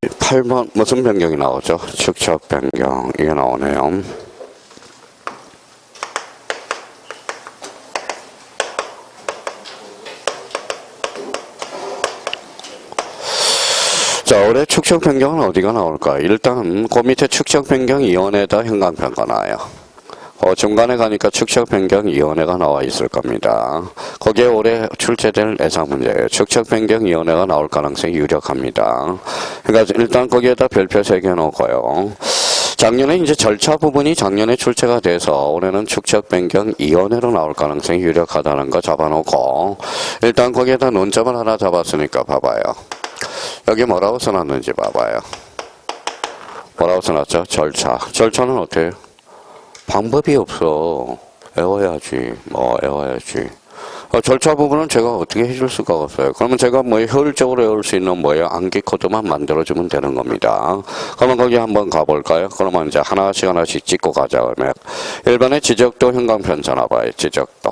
8번 무슨 변경이 나오죠? 축척 변경. 이게 나오네요. 자, 올해 축척 변경은 어디가 나올까? 일단 그 밑에 축척 변경 위원회에다 현강평가 나와요. 중간에 가니까 축척 변경 위원회가 나와 있을 겁니다. 거기에 올해 출제될 예상 문제예요. 축척 변경 위원회가 나올 가능성이 유력합니다. 그러니까 일단 거기에다 별표 3개 놓고요. 작년에 이제 절차 부분이 작년에 출제가 돼서 올해는 축척 변경 위원회로 나올 가능성이 유력하다는 거 잡아놓고 일단 거기에다 논점을 하나 잡았으니까 봐봐요. 여기 뭐라고 써놨는지 봐봐요. 뭐라고 써놨죠? 절차. 절차는 어떻게 해요? 방법이 없어. 외워야지. 외워야지. 절차 부분은 제가 어떻게 해줄 수가 없어요. 그러면 제가 효율적으로 외울 수 있는 암기 코드만 만들어주면 되는 겁니다. 그러면 거기 한번 가볼까요? 그러면 이제 하나씩 찍고 가자. 그러면 1번에 지적도 현강편 전화봐요. 지적도.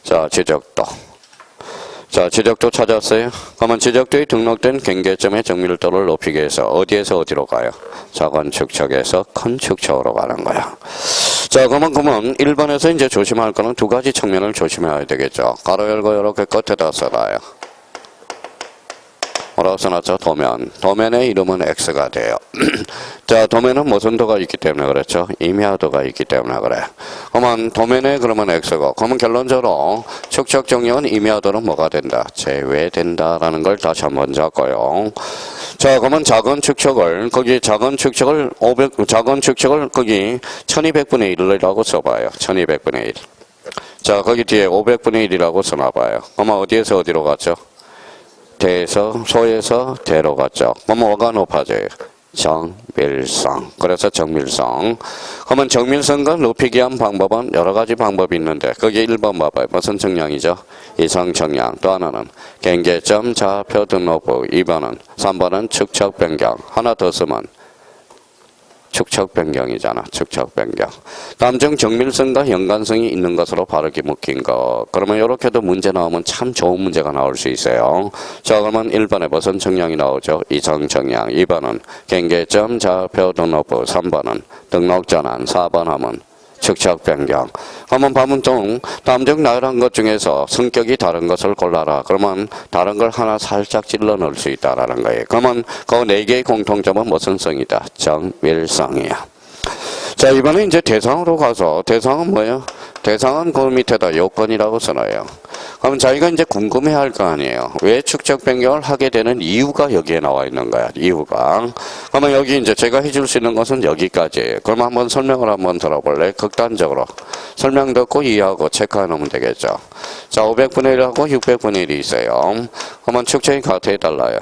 자, 지적도. 자, 지적도 찾았어요? 그러면 지적도에 등록된 경계점의 정밀도를 높이기 위해서 어디에서 어디로 가요? 작은 축척에서 큰 축척으로 가는 거야. 자, 그러면 1번에서 이제 조심할 거는 두 가지 측면을 조심해야 되겠죠. 가로 열고 이렇게 끝에다 써놔요. 뭐라고 써놨죠? 도면. 도면의 이름은 X가 돼요. 자, 도면은 무슨 도가 있기 때문에 그렇죠? 임야도가 있기 때문에 그래. 그러면 도면에 그러면 X고, 그러면 결론적으로 축척 정령은 임야도는 뭐가 된다? 제외된다라는 걸 다시 한번 잡고요. 자, 그러면 작은 축척을 거기 1200분의 1이라고 써봐요. 1200분의 1. 자, 거기 뒤에 500분의 1이라고 써놔봐요. 그러면 어디에서 어디로 갔죠? 대에서 소에서 대로 갔죠. 그러면 뭐가 높아져요? 정밀성. 그래서 정밀성. 그러면 정밀성과 높이기 위한 방법은 여러 가지 방법이 있는데 거기 1번 봐봐요. 무슨 측량이죠? 이상 측량. 또 하나는 경계점 좌표 등록부. 2번은 3번은 축척 변경. 하나 더 쓰면 축척 변경이잖아. 축척 변경. 감정 정밀성과 연관성이 있는 것으로 바르게 묶인 거. 그러면 이렇게도 문제 나오면 참 좋은 문제가 나올 수 있어요. 자, 그러면 1번에 무슨 측량이 나오죠? 이성 측량. 2번은 경계점 좌표 등록부. 3번은 등록 전환. 4번 하면 축척 변경. 그러면 반문종 감정 나열한 것 중에서 성격이 다른 것을 골라라. 그러면 다른 걸 하나 살짝 찔러 넣을 수 있다라는 거예요. 그러면 그 4개의 공통점은 무슨 성이다? 정밀성이야. 자, 이번에 이제 대상으로 가서 대상은 뭐예요? 대상은 그 밑에다 요건이라고 써놔요. 그럼 자기가 이제 궁금해할 거 아니에요. 왜 축척 변경을 하게 되는 이유가 여기에 나와 있는 거야. 이유가. 그러면 여기 이제 제가 해줄 수 있는 것은 여기까지예요. 그럼 한번 설명을 한번 들어볼래? 극단적으로 설명 듣고 이해하고 체크해 놓으면 되겠죠. 자, 500분의 1하고 600분의 1이 있어요. 그러면 축척이 같아 달라요.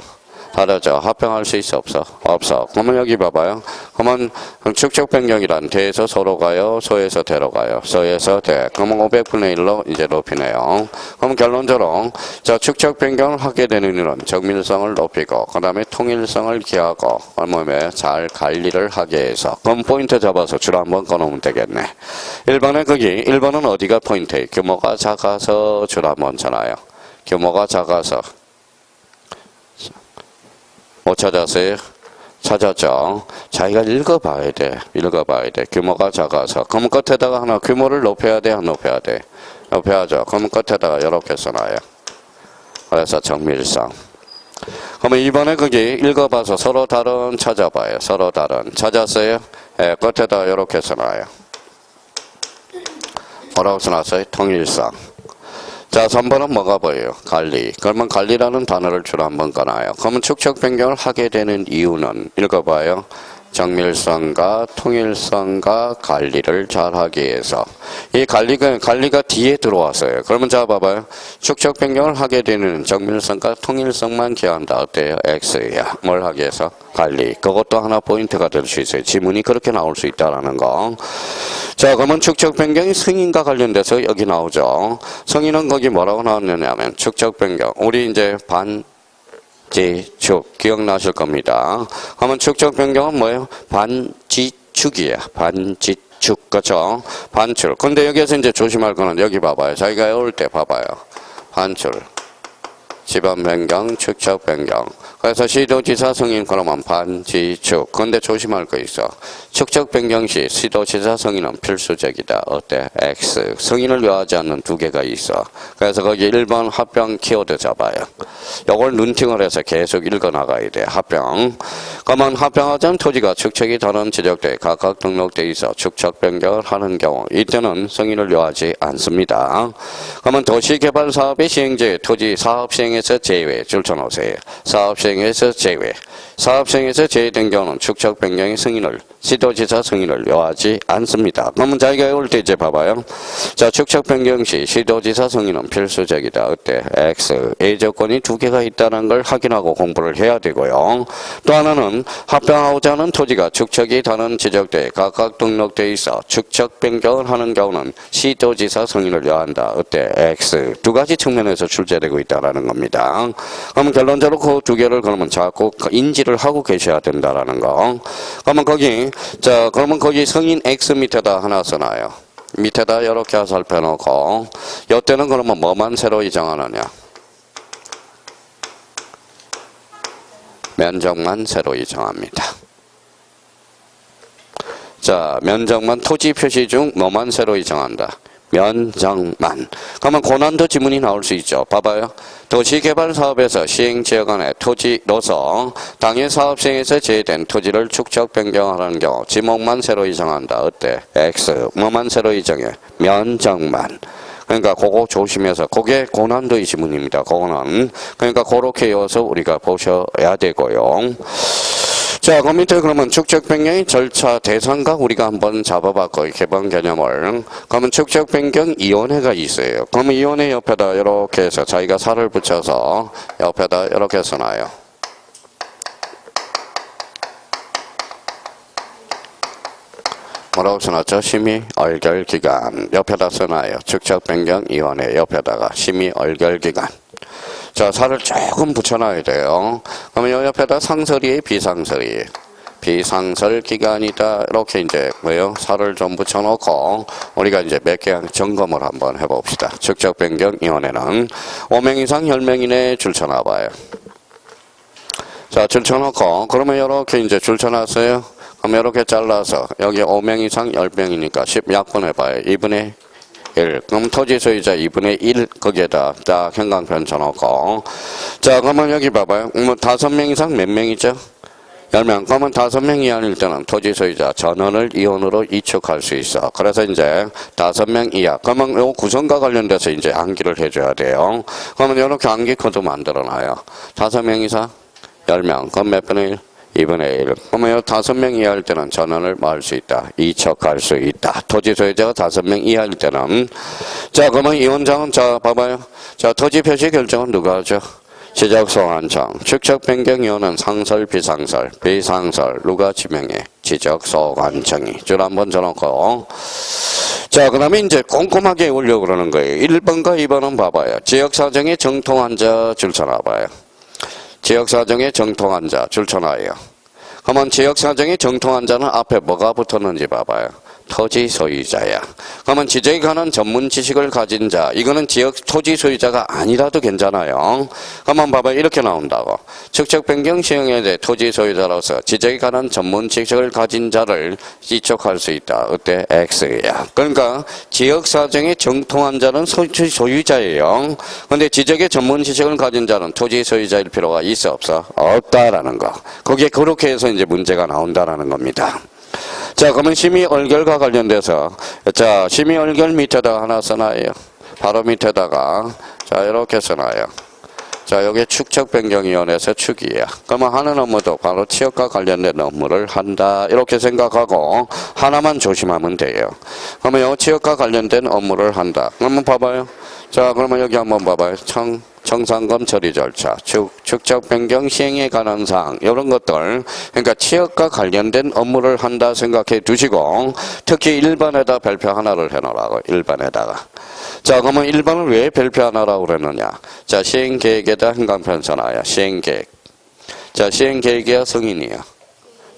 다르죠. 합병할 수 있어 없어? 없어. 그러면 여기 봐봐요. 그러면 축척 변경이란 대에서 소로 가요. 소에서 대로 가요. 소에서 대. 그러면 500분의 1로 이제 높이네요. 그럼 결론적으로 자, 축척 변경을 하게 되는 이유는 정밀성을 높이고 그 다음에 통일성을 기하고 얼마에 잘 관리를 하기 위해서. 그럼 포인트 잡아서 줄 한번 꺼놓으면 되겠네. 1번에 거기 1번은 어디가 포인트예요? 규모가 작아서 줄 한번 쳐놔요. 규모가 작아서. 못 찾았어요? 찾았죠? 자기가 읽어봐야 돼. 읽어봐야 돼. 규모가 작아서. 그럼 끝에다가 하나 규모를 높여야 돼? 안 높여야 돼? 높여야죠. 그럼 끝에다가 이렇게 써놔요. 그래서 정밀성. 그러면 이번에 거기 읽어봐서 서로 다른 찾아봐요. 서로 다른. 찾았어요? 예, 끝에다가 이렇게 써놔요. 뭐라고 써놨어요? 통일성. 자, 3번은 뭐가 보여요? 관리. 그러면 관리라는 단어를 주로 한번 꺼놔요. 그러면 축척 변경을 하게 되는 이유는 읽어봐요. 정밀성과 통일성과 관리를 잘하기 위해서. 이 관리가 뒤에 들어왔어요. 그러면 자, 봐봐요. 축척 변경을 하게 되는 정밀성과 통일성만 기한다. 어때요? X야. 뭘 하기 위해서? 관리. 그것도 하나 포인트가 될 수 있어요. 지문이 그렇게 나올 수 있다라는 거. 자, 그러면 축척 변경이 승인과 관련돼서 여기 나오죠. 승인은 거기 뭐라고 나왔느냐면 축척 변경. 우리 이제 반지축 기억나실 겁니다. 그러면 축척 변경은 뭐예요? 반지축이야. 반지축. 그렇죠? 반출. 근데 여기에서 이제 조심할 거는 여기 봐봐요. 자기가 외울 때 봐봐요. 반출. 지번 변경, 축척 변경. 그래서 시도지사 승인 그러면 반지축. 근데 조심할 거 있어. 축적 변경 시 시도지사 승인은 필수적이다. 어때? X. 승인을 요하지 않는 두 개가 있어. 그래서 거기 1번 합병 키워드 잡아요. 요걸 눈팅을 해서 계속 읽어나가야 돼. 합병. 그러면 합병하지 않은 토지가 축척이 다른 지적대에 각각 등록돼 있어 축척 변경을 하는 경우 이때는 승인을 요하지 않습니다. 그러면 도시개발 사업의 시행자의 토지 사업 시행에서 제외 줄쳐놓으세요. 사업 시행에서 제외. 사업 시행에서 제외된 경우는 축척 변경의 승인을 시도지사 승인을 요하지 않습니다. 그러면 자기가 외울 때 이제 봐봐요. 자, 축척 변경 시 시도지사 승인은 필수적이다. 어때? X. A 조건이 두 개가 있다는 걸 확인하고 공부를 해야 되고요. 또 하나는 합병하고자 하는 토지가 축척이 다른 지적대에 각각 등록돼 있어 축척 변경을 하는 경우는 시도지사 승인을 요한다. 어때? X. 두 가지 측면에서 출제되고 있다는 겁니다. 그러면 결론적으로 그 두 개를 그러면 자꾸 인지를 하고 계셔야 된다라는 거. 그러면 그러면 거기 승인 X 밑에다 하나 써놔요. 밑에다 이렇게 화살표 놓고, 이때는 그러면 뭐만 새로 이정하느냐? 면적만 새로 이정합니다. 자, 면적만 토지 표시 중 뭐만 새로 이정한다? 면적만. 그러면 고난도 지문이 나올 수 있죠. 봐봐요. 도시개발 사업에서 시행지역 안에 토지로서 당일 사업 시행에서 제외된 토지를 축척 변경하는 경우 지목만 새로 이정한다. 어때? X. 뭐만 새로 이정해? 면적만. 그러니까 그거 조심해서 그게 고난도의 지문입니다. 그거는. 그러니까 그렇게 이어서 우리가 보셔야 되고요. 자, 그 밑에 그러면 축척 변경의 절차 대상각 우리가 한번 잡아봤고 개방 개념을. 그러면 축척 변경 위원회가 있어요. 그러면 위원회 옆에다 이렇게 해서 자기가 살을 붙여서 옆에다 이렇게 써놔요. 뭐라고 써놨죠? 심의 얼결 기간 옆에다 써놔요. 축척 변경 위원회 옆에다가 심의 얼결 기간. 자, 살을 조금 붙여놔야 돼요. 그러면 이 옆에다 상설이에요, 비상설이에요? 비상설 기간이다. 이렇게 이제 뭐요? 살을 좀 붙여놓고 우리가 이제 몇 개 점검을 한번 해봅시다. 축척 변경 위원회는 5명 이상 10명 이내에 줄쳐놔봐요. 자, 줄쳐놓고 그러면 이렇게 이제 줄쳐놨어요. 그럼 이렇게 잘라서 여기 5명 이상 10명이니까 10 약분해봐요. 2분의 1. 그럼 토지 소유자 2분의 1 거기에다 딱 형광펜 쳐놓고. 자, 그러면 여기 봐봐요. 뭐 5명 이상 몇 명이죠? 10명. 그러면 5명 이하일 때는 토지 소유자 전원을 이혼으로 이축할 수 있어. 그래서 이제 5명 이하. 그러면 요 구성과 관련돼서 이제 암기를 해줘야 돼요. 그러면 이렇게 암기 코드 만들어놔요. 5명 이상 10명. 그럼 몇 분의 1? 2분의 1. 그러면 5명 이하일 때는 전원을 뭐 할 수 있다? 이척할 수 있다. 토지 소유자가 5명 이하일 때는. 자, 그러면 이원장은 자, 봐봐요. 자, 토지 표시 결정은 누가 하죠? 지적소관청. 축척 변경위원은 상설, 비상설. 비상설. 누가 지명해? 지적소관청이. 줄 한번 줘놓고. 자, 그 다음에 이제 꼼꼼하게 외우려고 그러는 거예요. 1번과 2번은 봐봐요. 지역사정에 정통한 자 줄쳐놔봐요. 지역사정에 정통한 자 줄쳐놔요. 그러면 지역사정에 정통한 자는 앞에 뭐가 붙었는지 봐봐요. 토지 소유자야. 그러면 지적에 관한 전문 지식을 가진 자. 이거는 지역 토지 소유자가 아니라도 괜찮아요. 그러면 봐봐요. 이렇게 나온다고. 축척 변경 시행에 대해 토지 소유자로서 지적에 관한 전문 지식을 가진 자를 이축할 수 있다. 어때? X야. 그러니까 지역 사정에 정통한 자는 토지 소유자예요. 근데 지적에 전문 지식을 가진 자는 토지 소유자일 필요가 있어 없어? 없다라는 거. 거기에 그렇게 해서 이제 문제가 나온다라는 겁니다. 자, 그러면 심의 얼결과 관련돼서 자, 심의 얼결 밑에다가 하나 써놔요. 바로 밑에다가 자, 이렇게 써놔요. 자, 여기 축척 변경위원회에서 축이에요. 그러면 하는 업무도 바로 취업과 관련된 업무를 한다. 이렇게 생각하고 하나만 조심하면 돼요. 그러면 이 취업과 관련된 업무를 한다. 그러면 봐봐요. 자, 그러면 여기 한번 봐봐요. 청산검 처리 절차, 축척 변경 시행에 관한 사항, 이런 것들. 그러니까 취업과 관련된 업무를 한다 생각해 두시고, 특히 1번에다 별표 하나를 해놓으라고, 1번에다가. 자, 그러면 1번을 왜 별표 하나라고 그랬느냐? 자, 시행계획에다 형광펜 써놔요. 시행계획. 자, 시행계획이야, 승인이야?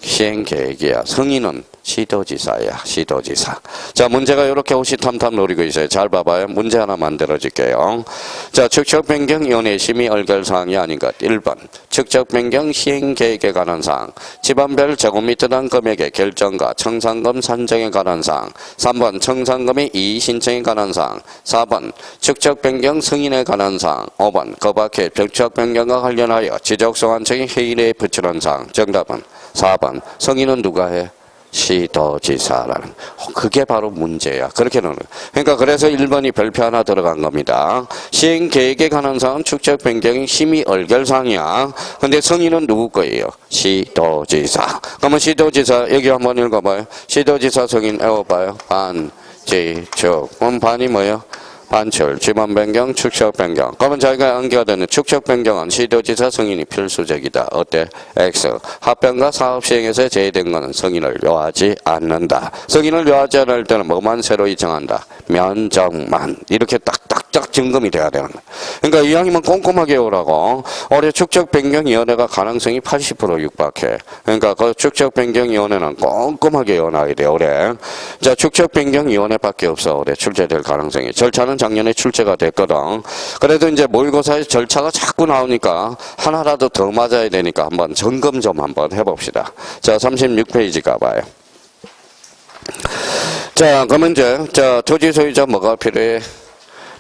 시행계획이야. 승인은 시도지사야. 시도지사. 자, 문제가 이렇게 호시탐탐 노리고 있어요. 잘 봐봐요. 문제 하나 만들어줄게요. 자, 축척변경위원회 심의 의결사항이 아닌 것. 1번 축척변경 시행계획에 관한 사항, 집안별 제곱미터당 금액의 결정과 청산금 산정에 관한 사항. 3번 청산금의 이의신청에 관한 사항. 4번 축척변경 승인에 관한 사항. 5번 그 밖에 축척변경과 관련하여 지적소관청이 회의내에 붙이는 사항. 정답은 4번 승인은 누가 해? 시도지사라는. 그게 바로 문제야. 그렇게 넣는. 그러니까 그래서 1번이 별표 하나 들어간 겁니다. 시행계획에 관한 사항은 축척변경이 심의 의결사항이야. 근데 승인은 누구 거예요? 시도지사. 그러면 시도지사 여기 한번 읽어봐요. 시도지사 승인 외워봐요. 반지축. 그럼 반이 뭐예요? 반출, 집안변경, 축척변경. 그러면 자기가 연계가 되는 축척변경은 시도지사 승인이 필수적이다. 어때? X. 합병과 사업시행에서 제외된 것은 승인을 요하지 않는다. 승인을 요하지 않을 때는 뭐만 새로이 정한다? 면적만. 이렇게 딱딱딱 점검이 돼야 되는 거야. 그러니까 이왕이면 꼼꼼하게 오라고. 올해 축척변경위원회가 가능성이 80% 육박해. 그러니까 그 축척변경위원회는 꼼꼼하게 요나야 돼, 올해. 자, 축척변경위원회밖에 없어, 올해 출제될 가능성이. 절차는 작년에 출제가 됐거든. 그래도 이제 모의고사의 절차가 자꾸 나오니까 하나라도 더 맞아야 되니까 한번 점검 좀 한번 해봅시다. 자, 36페이지 가봐요. 자, 그러면 이제, 자, 토지 소유자 뭐가 필요해?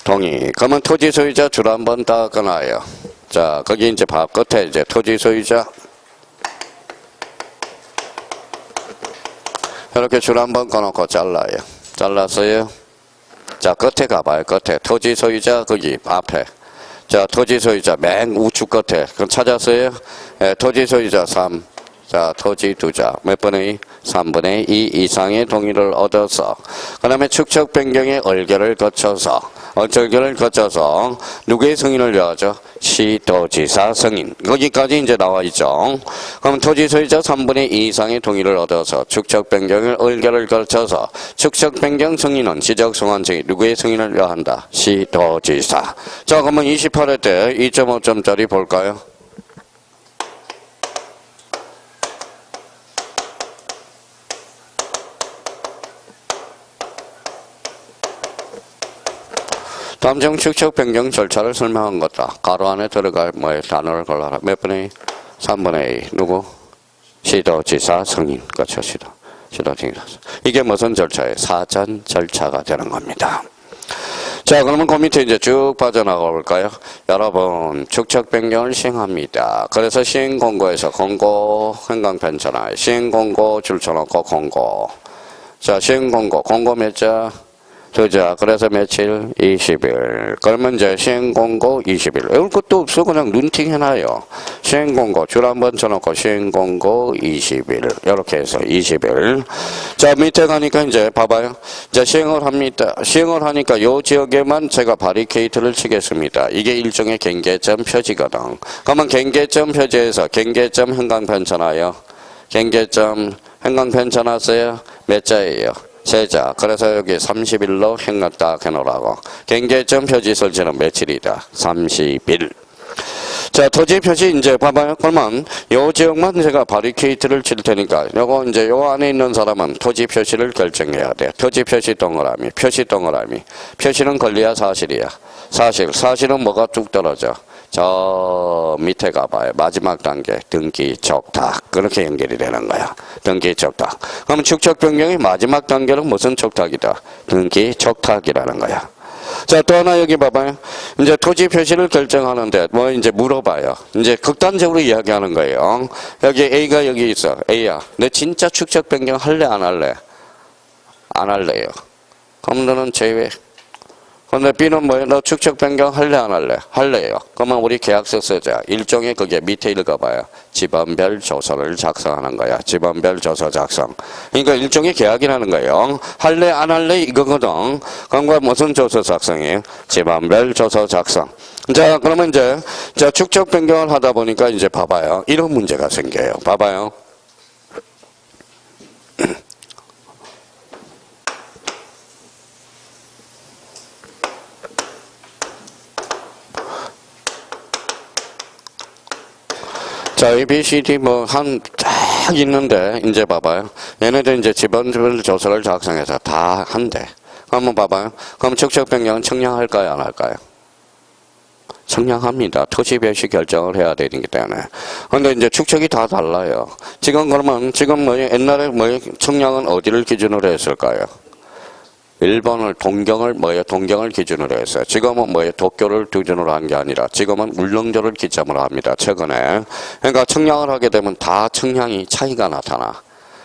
동의. 그러면 토지 소유자 줄 한번 다 끊어요. 자, 거기 이제 밥 끝에 이제 토지 소유자. 이렇게 줄 한번 꺼놓고 잘라요. 잘랐어요. 자, 끝에 가봐요. 끝에. 토지 소유자 거기 앞에. 자, 토지 소유자 맨 우측 끝에. 그럼 찾았어요? 예, 토지 소유자 3. 자, 토지 두자. 몇 분의 2? 3분의 2 이상의 동의를 얻어서. 그 다음에 축척 변경의 의결을 거쳐서. 의결을 거쳐서 누구의 승인을 요하죠? 시도지사 승인. 거기까지 이제 나와 있죠. 그럼 토지 소유자 3분의 2 이상의 동의를 얻어서 축척 변경의 의결을 거쳐서 축척 변경 승인은 지적소관청이 누구의 승인을 요한다? 시도지사. 자, 그러면 28회 때 2.5점짜리 볼까요? 다음 중 축척 변경 절차를 설명한 거다. 가로 안에 들어갈 뭐에 단어를 골라라. 몇 분의 3분의 2. 누구? 시도지사 승인. 그렇죠. 시도지사. 이게 무슨 절차예요? 사전 절차가 되는 겁니다. 자, 그러면 그 밑에 이제 쭉 빠져나가 볼까요? 여러분, 축척 변경을 시행합니다. 그래서 시행공고에서 공고, 행강편찬화, 시행공고 줄 쳐놓고 공고. 자, 시행공고, 공고 몇 자? 두자. 그래서 며칠? 20일. 그러면 이제 시행공고 20일. 이럴 것도 없어. 그냥 눈팅 해놔요. 시행공고 줄 한번 쳐놓고 시행공고 20일. 이렇게 해서 20일. 자, 밑에 가니까 이제 봐봐요. 자, 시행을 합니다. 시행을 하니까 요 지역에만 제가 바리케이트를 치겠습니다. 이게 일종의 경계점 표지거든. 그러면 경계점 표지에서 경계점 행강편찬화요. 경계점 행강편찬화 써요. 몇 자예요? 세자. 그래서 여기 30일로 행각 딱 해놓으라고. 경계점 표지 설치는 며칠이다? 30일. 자, 토지 표시 이제 봐봐요. 그러면 요 지역만 제가 바리케이트를 칠 테니까 요거 이제 요 안에 있는 사람은 토지 표시를 결정해야 돼. 토지 표시 동그라미, 표시 동그라미. 표시는 권리야, 사실이야? 사실. 사실은 뭐가 쭉 떨어져? 저 밑에 가봐요. 마지막 단계 등기 촉탁. 그렇게 연결이 되는 거야. 등기 촉탁. 그럼 축척 변경의 마지막 단계는 무슨 촉탁이다? 등기 촉탁이라는 거야. 자, 또 하나 여기 봐봐요. 이제 토지 표시를 결정하는데 뭐 이제 물어봐요. 이제 극단적으로 이야기하는 거예요. 여기 A가 여기 있어. A야, 너 진짜 축척 변경 할래 안 할래? 안 할래요. 그럼 너는 제외. 근데 B는 뭐예요? 너 축척 변경 할래 안 할래? 할래요. 그러면 우리 계약서 쓰자. 일종의 그게 밑에 읽어봐요. 집안별 조서를 작성하는 거야. 집안별 조서 작성. 그러니까 일종의 계약이라는 거예요. 할래 안 할래 이거거든. 그럼 무슨 조서 작성이에요? 집안별 조서 작성. 자, 그러면 이제 자, 축척 변경을 하다 보니까 이제 봐봐요. 이런 문제가 생겨요. 봐봐요. 자, A, B, C, D 뭐 한 쫙 있는데, 이제 봐봐요. 얘네들 이제 지번별 조서를 작성해서 다 한대. 한번 봐봐요. 그럼 축적 변경은 청량할까요, 안 할까요? 청량합니다. 토지별시 결정을 해야 되기 때문에. 근데 이제 축척이 다 달라요. 지금 그러면, 지금 옛날에 청량은 어디를 기준으로 했을까요? 1번을 동경을 기준으로 했어요. 지금은 도쿄를 기준으로 한 게 아니라 지금은 울릉도를 기점으로 합니다. 최근에. 그러니까 청량을 하게 되면 다 청량이 차이가 나타나.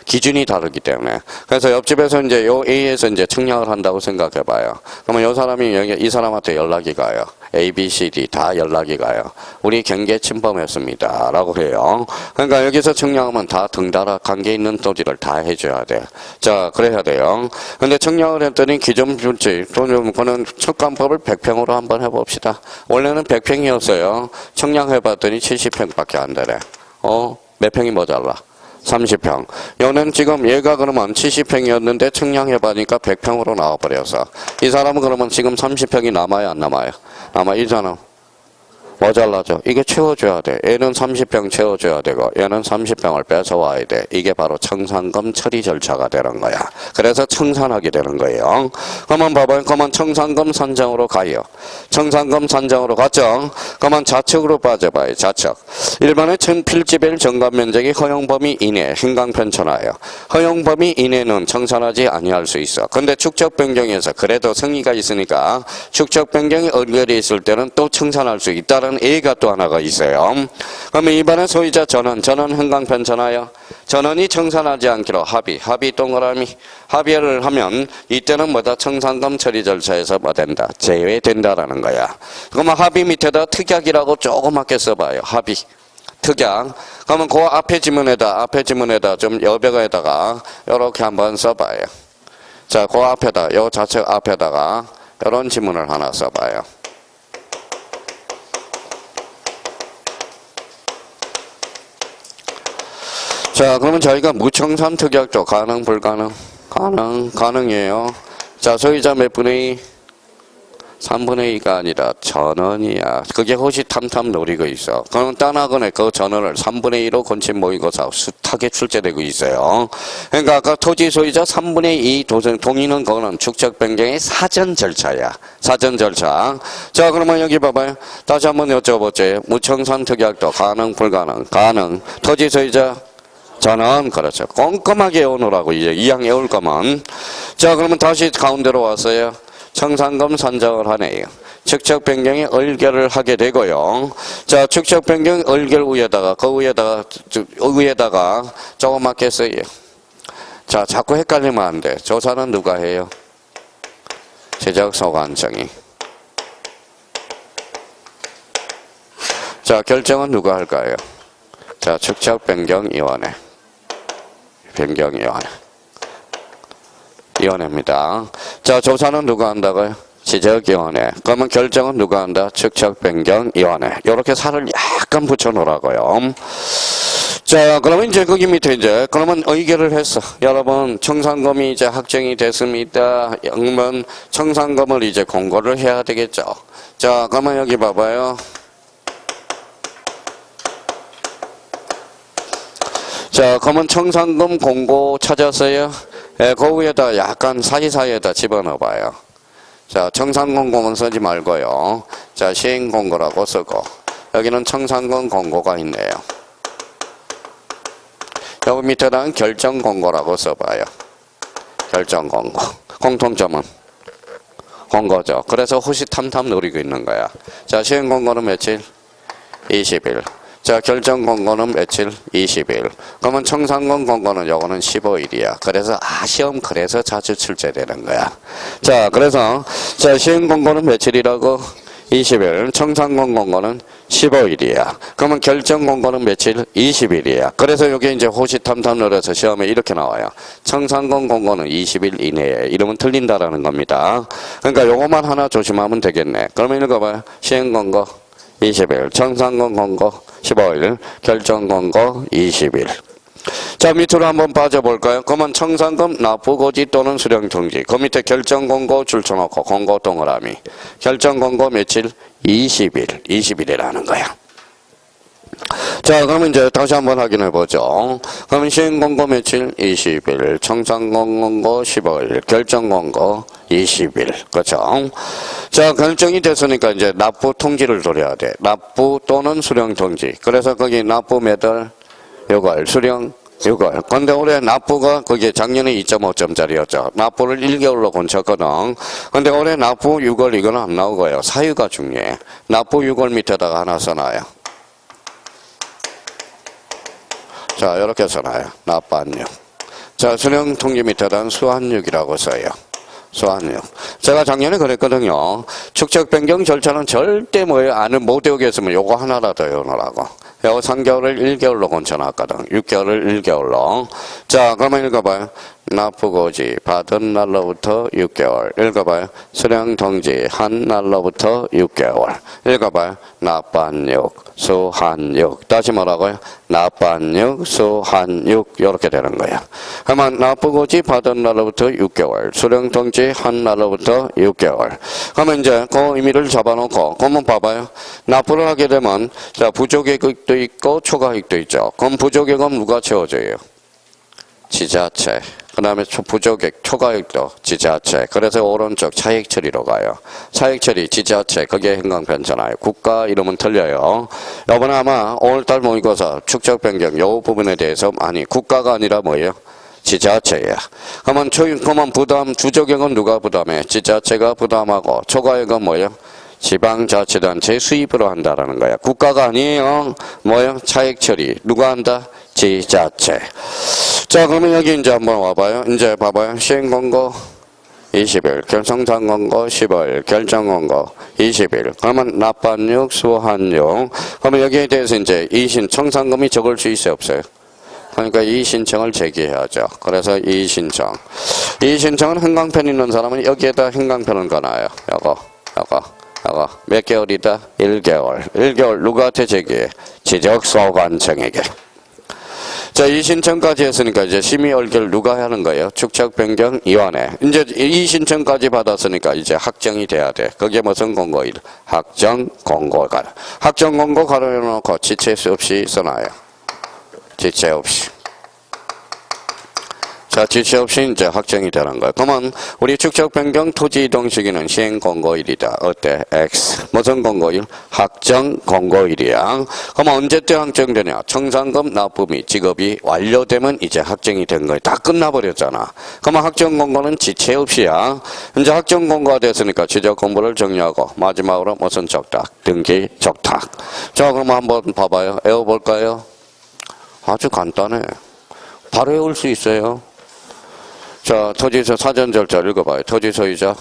기준이 다르기 때문에. 그래서 옆집에서 이제 요 A에서 이제 청량을 한다고 생각해 봐요. 그러면 요 사람이 이 사람한테 연락이 가요. A, B, C, D 다 연락이 가요. 우리 경계 침범했습니다. 라고 해요. 그러니까 여기서 청량하면 다 등달아 관계 있는 토지를 다 해줘야 돼. 자, 그래야 돼요. 근데 청량을 했더니 기존 줄지, 그는 척관법을 100평으로 한번 해봅시다. 원래는 100평이었어요. 청량해봤더니 70평밖에 안 되네. 몇 평이 모자라? 30평. 얘는 지금 얘가 그러면 70평이었는데 청량해보니까 100평으로 나와버려서 이 사람은 그러면 지금 30평이 남아요, 안 남아요? 남아있잖아. 모자라죠. 이게 채워줘야 돼. 얘는 30평 채워줘야 되고 얘는 30평을 뺏어와야 돼. 이게 바로 청산금 처리 절차가 되는 거야. 그래서 청산하게 되는 거예요. 그러면 봐봐요. 그러면 청산금 산정으로 가요. 청산금 산정으로 갔죠. 그러면 좌측으로 빠져봐요. 좌측. 일반의 필지별 정관 면적이 허용 범위 이내 행강 편천하여 허용 범위 이내는 청산하지 아니할 수 있어. 근데 축적 변경에서 그래도 성의가 있으니까 축적 변경이 얼결이 있을 때는 또 청산할 수 있다는 A가 또 하나가 있어요. 그러면 이번에 소유자 전원 행강 편천하여 전원이 청산하지 않기로 합의 동그라미 합의를 하면 이때는 뭐다 청산금 처리 절차에서 뭐 된다 제외된다라는 거야. 그러면 합의 밑에다 특약이라고 조그맣게 써봐요. 합의 특약. 그러면 그 앞에 지문에다 좀 여백에다가 이렇게 한번 써봐요. 자, 그 앞에다 요 좌측 앞에다가 이런 지문을 하나 써봐요. 자, 그러면 저희가 무청산 특약도 가능, 불가능? 가능이에요. 자, 소유자 몇 분의 2? 3분의 2가 아니라 전원이야. 그게 호시탐탐 노리고 있어. 그럼 딴학원에 그 전원을 3분의 2로 건친 모의고사 숱하게 출제되고 있어요. 그러니까 아까 토지 소유자 3분의 2 동의는 그거는 축적 변경의 사전 절차야. 사전 절차. 자, 그러면 여기 봐봐요. 다시 한번 여쭤보죠. 무청산 특약도 가능, 불가능? 가능. 토지 소유자 전원, 그렇죠. 꼼꼼하게 외우느라고 이제 이왕 외울 거면. 자, 그러면 다시 가운데로 왔어요. 청산금 산정을 하네요. 축적 변경이 얼결을 하게 되고요. 자, 축적 변경 얼결 위에다가 위에다가 조그맣게 써요. 자, 자꾸 헷갈리면 안 돼. 조사는 누가 해요? 지적소관청이. 결정은 누가 할까요? 자, 축적 변경위원회. 위원회입니다. 자, 조사는 누가 한다고요? 지적위원회. 그러면 결정은 누가 한다? 축척변경위원회. 이렇게 살을 약간 붙여놓으라고요. 자, 그러면 이제 거기 밑에 그러면 의결을 했어. 여러분, 청산금이 이제 확정이 됐습니다. 그러면 청산금을 이제 공고를 해야 되겠죠. 자, 그러면 여기 봐봐요. 자, 그러면 청산금 공고 찾았어요? 예, 그 위에다 약간 사이사이에다 집어넣어봐요. 자, 청산금 공고는 쓰지 말고요. 자, 시행공고라고 쓰고, 여기는 청산금 공고가 있네요. 여기 밑에다는 결정공고라고 써봐요. 결정공고. 공통점은? 공고죠. 그래서 호시탐탐 노리고 있는 거야. 자, 시행공고는 며칠? 20일. 자, 결정공고는 며칠? 20일. 그러면 청산금 공고는 요거는 15일이야. 그래서 시험 그래서 자주 출제되는 거야. 자, 그래서 시행공고는 며칠이라고? 20일. 청산금 공고는 15일이야. 그러면 결정공고는 며칠? 20일이야. 그래서 여기 이제 호시탐탐 노려서 시험에 이렇게 나와요. 청산금 공고는 20일 이내에. 이러면 틀린다라는 겁니다. 그러니까 요것만 하나 조심하면 되겠네. 그러면 읽어봐요. 시행공고 20일, 청산금 공고 15일, 결정공고 20일. 자, 밑으로 한번 빠져볼까요? 그러면 청산금 납부고지 또는 수령통지. 그 밑에 결정공고 줄쳐놓고 공고 동그라미. 결정공고 며칠? 20일. 20일이라는 거야. 자, 그러면 이제 다시 한번 확인해 보죠. 그러면 시행권고 며칠? 20일. 청산권고 15일. 결정권고 20일. 그렇죠? 자, 결정이 됐으니까 이제 납부 통지를 돌려야 돼. 납부 또는 수령 통지. 그래서 거기 납부 몇 월? 6월. 수령 6월. 근데 올해 납부가 그게 작년에 2.5점짜리였죠. 납부를 1개월로 건쳤거든. 근데 올해 납부 6월 이거는 안 나오고요. 사유가 중요해. 납부 6월 밑에다가 하나 써놔요. 자, 이렇게 써놔요. 납부한 6. 자, 수령 통지 밑에다는 수한 6이라고 써요. 수한 6. 제가 작년에 그랬거든요. 축적 변경 절차는 절대 못 외우겠으면 요거 하나라도 외우느라고. 요 3개월을 1개월로 건쳐놨거든. 6개월을 1개월로. 자, 그러면 읽어봐요. 납부고지 받은 날로부터 6개월. 읽어봐요. 수령 통지 한 날로부터 6개월. 읽어봐요. 납부한 6, 수한 6. 다시 뭐라고요? 납부한 6, 수한 6. 이렇게 되는 거야. 그러면 납부고지 받은 날로부터 6개월. 수령 통지 한 날로부터 6개월. 그러면 이제 그 의미를 잡아놓고 그러면 봐봐요. 납부를 하게 되면 자, 부족액도 있고 초과액도 있죠. 그럼 부족액은 누가 채워줘요? 지자체. 그 다음에 부족액, 초과액도 지자체. 그래서 오른쪽 차액 처리로 가요. 차액 처리, 지자체. 그게 행강편잖아요. 국가 이름은 틀려요. 이번에 아마 5월달 모의고사 축적 변경 요 부분에 대해서 아니 국가가 아니라 뭐예요? 지자체야. 그러면 부담, 부족액은 누가 부담해? 지자체가 부담하고 초과액은 뭐예요? 지방자치단체 수입으로 한다라는 거야. 국가가 아니에요. 뭐예요? 차액 처리. 누가 한다? 지자체. 자, 그러면 여기 이제 한번 와봐요. 이제 봐봐요. 시행권고 20일, 결성상권고 15일, 결정권고 20일. 그러면 납부한 6, 수한 6. 그러면 여기에 대해서 이제 청산금이 적을 수 있어요, 없어요? 그러니까 이의신청을 제기해야죠. 그래서 이의신청. 이의신청은 행강편 있는 사람은 여기에다 행강편을 거놔요. 요거. 몇 개월이다? 1개월. 1개월 누구한테 제기해? 지적소관청에게. 자, 이의신청까지 했으니까 이제 심의 얼결 누가 하는 거예요? 축적변경위원회. 이제 이의신청까지 받았으니까 이제 확정이 돼야 돼. 그게 무슨 공고일? 확정공고가. 확정공고 가로놓고 지체 없이 써놔요. 지체 없이. 자, 지체 없이 이제 확정이 되는 거예요. 그러면 우리 축적 변경 토지 이동 시기는 시행 공고일이다. 어때? X. 무슨 공고일? 확정 공고일이야. 그럼 언제 때 확정되냐? 청산금 납부 및 지급이 완료되면 이제 확정이 된 거예요. 다 끝나버렸잖아. 그러면 확정 공고는 지체 없이야. 이제 확정 공고가 됐으니까 지적 공부를 정리하고 마지막으로 무슨 적탁? 등기 적탁. 자, 그럼 한번 봐봐요. 외워볼까요? 아주 간단해. 바로 외울 수 있어요. 자, 토지소 사전 절차 읽어봐요. 토지소유자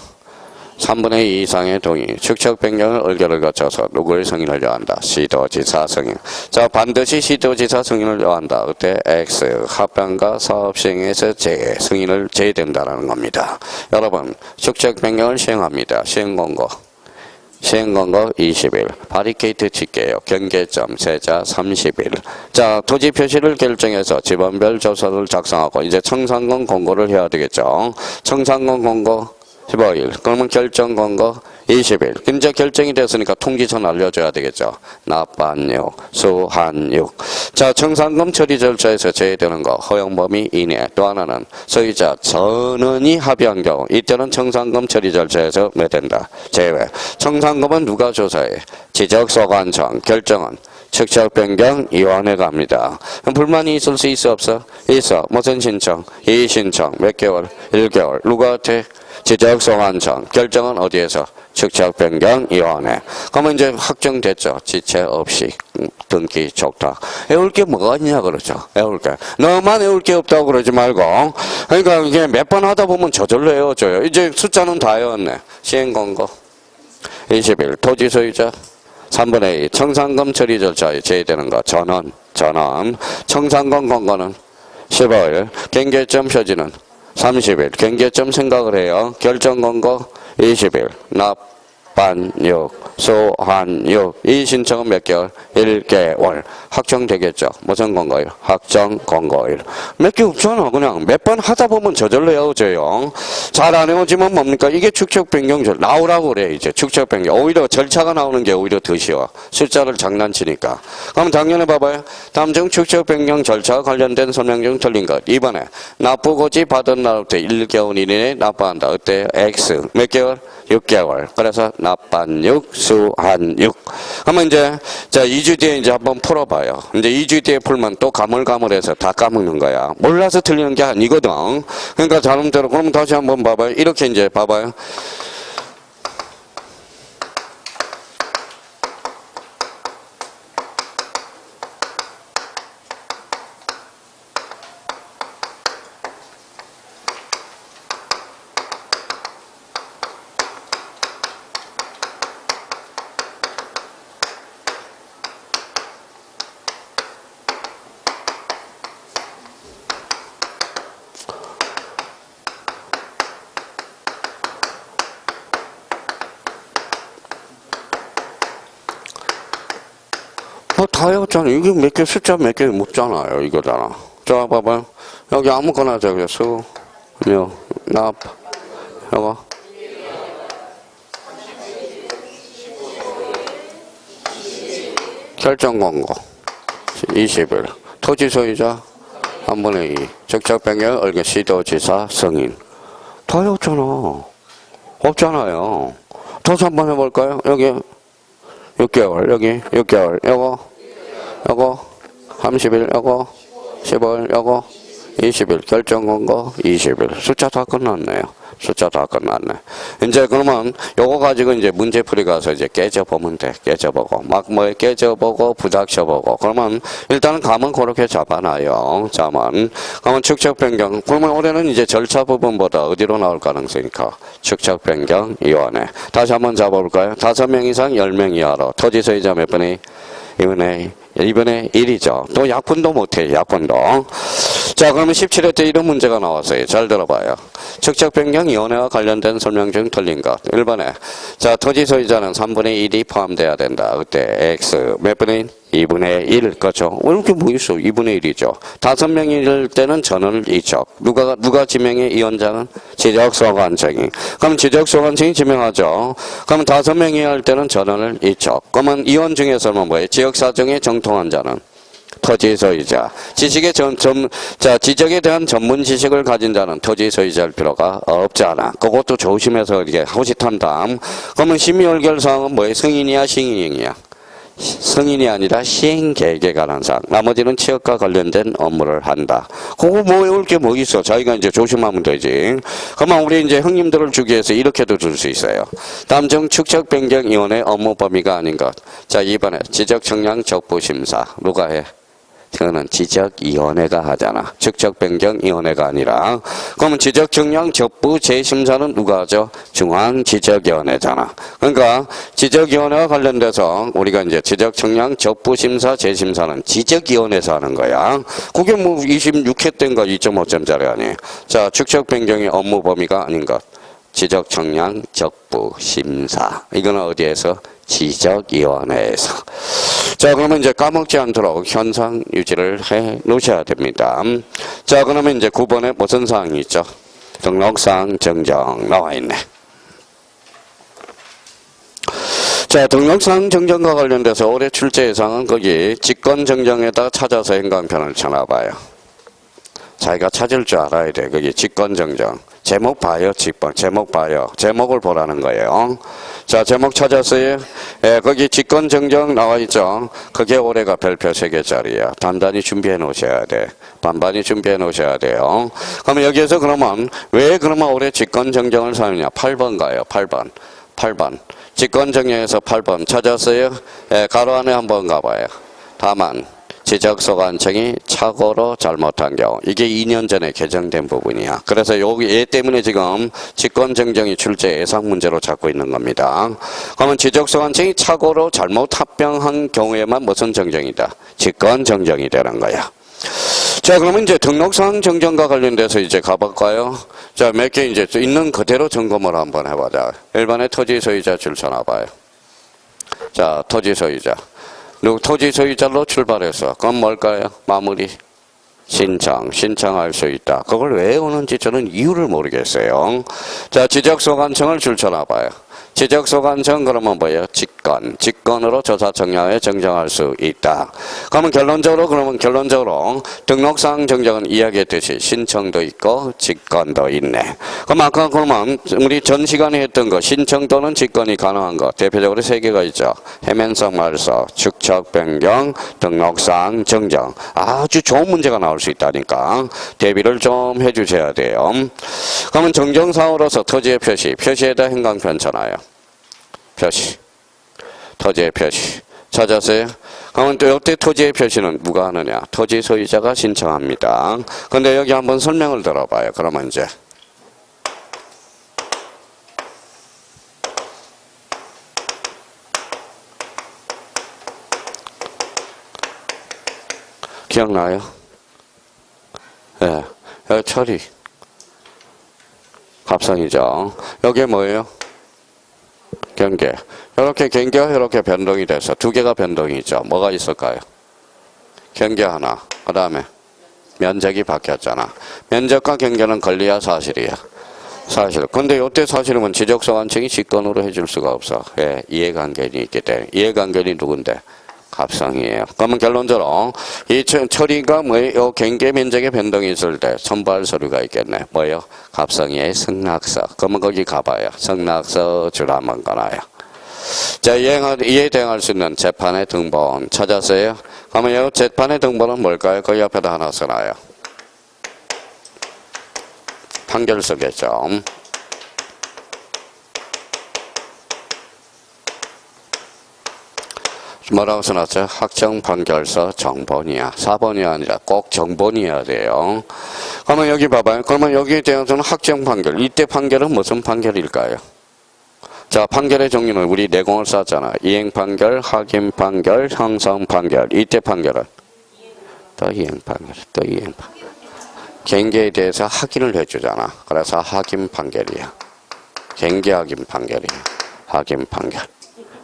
3분의 2 이상의 동의. 축적 변경을 의결을 거쳐서 누구의 승인을 요한다? 시도지사 승인. 자, 반드시 시도지사 승인을 요한다. 그때 X 합병과 사업시행에서 승인을 제외된다는 겁니다. 여러분, 축적 변경을 시행합니다. 시행공고. 시행권고 20일, 바리케이트 칠게요. 경계점 세자 30일. 자, 토지 표시를 결정해서 지번별 조서를 작성하고 이제 청산권 공고를 해야 되겠죠. 청산권 공고 15일. 그러면 결정 공고 20일. 이제 결정이 됐으니까 통지서 날려줘야 되겠죠. 납부한 6, 수한 6. 자, 청산금 처리 절차에서 제외되는 거 허용 범위 이내. 또 하나는 소유자 전원이 합의한 경우 이때는 청산금 처리 절차에서 몇 된다? 제외. 청산금은 누가 조사해? 지적소관청. 결정은 축적변경위원회가 합니다. 불만이 있을 수 있어 없어? 있어. 무슨 신청? 이의신청. 몇 개월? 1개월. 누구한테? 지적소관청. 결정은 어디에서? 축적변경위원회. 그러면 이제 확정됐죠. 지체 없이 등기 적탁. 외울 게 뭐가 있냐 그러죠. 외울 게. 너만 외울 게 없다고 그러지 말고. 그러니까 이게 몇 번 하다 보면 저절로 외워져요. 이제 숫자는 다 외웠네. 시행권고 20일. 토지소유자 3분의 2. 청산금 처리 절차에 제외되는 거. 전원. 청산금 공고는 15일. 경계점 표지는 30일. 경계점 생각을 해요. 결정 공고 20일. 납반육, 수환육. 이 신청은 몇 개월? 1개월. 확정되겠죠. 무슨 권고일? 확정 권고일. 몇 개 없잖아. 그냥 몇 번 하다 보면 저절로 외워져요. 잘 안 외워지면 뭡니까? 이게 축적 변경 나오라고 그래. 이제 축적 변경. 오히려 절차가 나오는 게 오히려 더 쉬워. 숫자를 장난치니까. 그럼 작년에 봐봐요. 다음 중 축적 변경 절차와 관련된 설명 중 틀린 것. 2번에 납부고지 받은 날부터 1개월 이내에 납부한다. 어때요? X. 몇 개월? 6개월. 그래서 납반육, 수한육. 그러면 이제, 자, 2주 뒤에 이제 한번 풀어봐요. 이제 2주 뒤에 풀면 또 가물가물해서 다 까먹는 거야. 몰라서 틀리는 게 아니거든. 그러니까 자름대로, 그럼 다시 한번 봐봐요. 이렇게 이제 봐봐요. 다 외웠잖아. 이게 몇 개, 숫자 몇 개 묻잖아요. 이거잖아. 자, 봐봐요. 여기 아무거나 저기 수, 묘, 납, 이거. 결정 권고. 20일. 토지 소유자 1분의 2. 적적 변경, 얼개 시도지사, 승인. 다 외웠잖아. 없잖아요. 다시 한번 해볼까요? 여기 6개월, 여기 6개월, 요거 30일, 요거 10월, 요거 20일, 결정 권고 20일. 숫자 다 끝났네요. 숫자 다 끝났네. 이제 그러면 요거 가지고 이제 문제풀이 가서 이제 깨져보면 돼. 깨져보고. 막 뭐 깨져보고 부닥쳐보고. 그러면 일단은 감은 그렇게 잡아놔요. 자만. 그러면 축적 변경. 그러면 올해는 이제 절차 부분보다 어디로 나올 가능성이 커? 축적 변경 위원회. 다시 한번 잡아볼까요? 5명 이상 10명 이하로. 토지 소유자 몇 분의 2분의 1이죠. 또 약분도 못해. 약분도. 자, 그러면 17회 때 이런 문제가 나왔어요. 잘 들어봐요. 축적 변경 위원회와 관련된 설명 중 틀린 것. 1번에 자, 토지 소유자는 3분의 1이 포함돼야 된다. 그때 X 몇 분의 2분의 1. 그렇죠. 이렇게 뭐 있어? 2분의 1이죠. 5명일 때는 전원을 이적. 누가 지명해? 위원장은 지적소관청이. 그럼 지적소관청이 지명하죠. 그럼 5명이 할 때는 전원을 이적. 그러면 위원 중에서는 뭐예요? 지역사정에 정통한 자는 토지 소유자. 지적에 대한 전문 지식을 가진 자는 토지 소유자일 필요가 없잖아. 그것도 조심해서 이렇게 호짓한다. 그러면 심의결결사항은 뭐예요? 승인이야, 시행이야? 승인이 아니라 시행계획에 관한 사항. 나머지는 취업과 관련된 업무를 한다. 그거 뭐 외울 게 뭐 있어. 자기가 이제 조심하면 되지. 그러면 우리 이제 형님들을 주기 위해서 이렇게도 줄 수 있어요. 다음 중 축적 변경위원회 업무 범위가 아닌 것. 자, 2번에 지적 청량 적부 심사. 누가 해? 그거는 지적위원회가 하잖아. 축적변경위원회가 아니라. 그러면 지적청량 적부 재심사는 누가 하죠? 중앙지적위원회잖아. 그러니까 지적위원회와 관련돼서 우리가 이제 지적청량 적부심사 재심사는 지적위원회에서 하는 거야. 그게 뭐 26회 때인가 2.5점짜리 아니에요. 자, 축적변경의 업무 범위가 아닌 것. 지적청량 적부심사. 이거는 어디에서? 지적위원회에서. 자, 그러면 이제 까먹지 않도록 현상 유지를 해 놓으셔야 됩니다. 자, 그러면 이제 9번에 무슨 사항이 있죠? 등록사항 정정 나와 있네. 자, 등록사항 정정과 관련돼서 올해 출제 예상은 거기 직권정정에다 찾아서 행간편을 쳐놔봐요. 자기가 찾을 줄 알아야 돼. 거기 직권정정. 제목 봐요. 제목 봐요. 제목을 보라는 거예요. 자, 제목 찾았어요? 예, 거기 직권정정 나와 있죠. 그게 올해가 별표 3개짜리야. 단단히 준비해 놓으셔야 돼. 반반히 준비해 놓으셔야 돼요. 그러면 여기에서 그러면 왜 그러면 올해 직권정정을 사느냐? 8번 가요. 8번. 직권정정에서 8번 찾았어요? 예, 가로 안에 한번 가봐요. 다만 지적소관청이 착오로 잘못한 경우. 이게 2년 전에 개정된 부분이야. 그래서 여기 얘 때문에 지금 직권정정이 출제 예상 문제로 잡고 있는 겁니다. 그러면 지적소관청이 착오로 잘못 합병한 경우에만 무슨 정정이다? 직권정정이 되는 거야. 자, 그러면 이제 등록상 정정과 관련돼서 이제 가볼까요? 자, 몇 개 이제 있는 그대로 점검을 한번 해보자. 일반의 토지 소유자 줄 서놔봐요. 자, 토지 소유자. 토지 소유자로 출발해서 그건 뭘까요? 마무리. 신청할 수 있다. 그걸 왜 오는지 저는 이유를 모르겠어요. 자, 지적소관청을 줄쳐놔봐요. 지적소관청 그러면 뭐예요? 직권으로 조사 정량에 정정할 수 있다. 그러면 결론적으로 등록상 정정은 이야기했듯이 신청도 있고 직권도 있네. 그럼 아까 그러면 우리 전 시간에 했던 거 신청 또는 직권이 가능한 거 대표적으로 세 개가 있죠. 해면성 말소, 축척 변경, 등록상 정정. 아주 좋은 문제가 나올 수 있다니까 대비를 좀 해주셔야 돼요. 그러면 정정사항으로서 토지의 표시에다 행강 편차나요. 토지의 표시 찾았어요? 그러면 또 이때 토지의 표시는 누가 하느냐? 토지 소유자가 신청합니다. 근데 여기 한번 설명을 들어봐요. 그러면 이제 기억나요? 예, 여기 처리 갑상이죠. 여기 뭐예요? 경계. 이렇게 경계가 이렇게 변동이 돼서 두 개가 변동이죠. 뭐가 있을까요? 경계 하나. 그 다음에 면적이 바뀌었잖아. 면적과 경계는 권리야 사실이야? 사실. 근데 이때 사실은 지적소관청이 직권으로 해줄 수가 없어. 예, 이해관계인이 있기 때문에. 이해관계인이 누군데? 갑상이에요. 그러면 결론적으로 이 처리가 뭐예요? 경계 면적의 변동이 있을 때 첨부할 서류가 있겠네. 뭐예요? 갑상이의 승낙서. 그러면 거기 가봐요. 승낙서 줄 한번 꺼놔요. 자, 이에 대응할 수 있는 재판의 등본 찾았어요? 그러면 이 재판의 등본은 뭘까요? 그 옆에다 하나 써놔요. 판결서겠죠. 뭐라고 써놨죠? 확정판결서 정본이야. 4번이 아니라 꼭 정본이어야 돼요. 그러면 여기 봐봐요. 그러면 여기에 대해서는 확정판결. 이때 판결은 무슨 판결일까요? 자, 판결의 종류는 우리 내공을 썼잖아. 이행판결, 확인판결, 형성판결. 이때 판결은? 또 이행판결, 또 이행판결. 경계에 대해서 확인을 해주잖아. 그래서 확인판결이야. 경계 확인판결이야.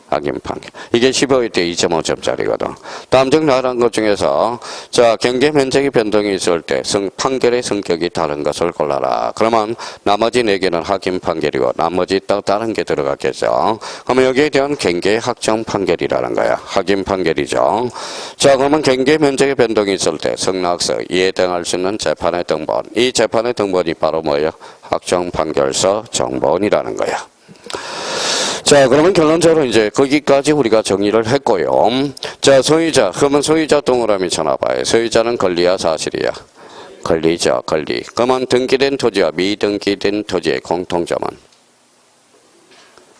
확인판결. 이게 15일 때 2.5점짜리거든. 다음 중 나열한 것 중에서 자, 경계 면적이 변동이 있을 때 판결의 성격이 다른 것을 골라라. 그러면 나머지 4개는 확인 판결이고 나머지 또 다른 게 들어갔겠죠. 그러면 여기에 대한 경계 확정 판결이라는 거야. 확인 판결이죠. 자, 그러면 경계 면적의 변동이 있을 때 승낙서, 이에 대응할 수 있는 재판의 등본. 이 재판의 등본이 바로 뭐예요? 확정 판결서 정본이라는 거야. 자, 그러면 결론적으로 이제 거기까지 우리가 정리를 했고요. 자, 소유자. 그러면 소유자 동그라미 쳐놔봐요. 소유자는 권리야, 사실이야? 권리죠, 권리. 그러면 등기된 토지와 미등기된 토지의 공통점은?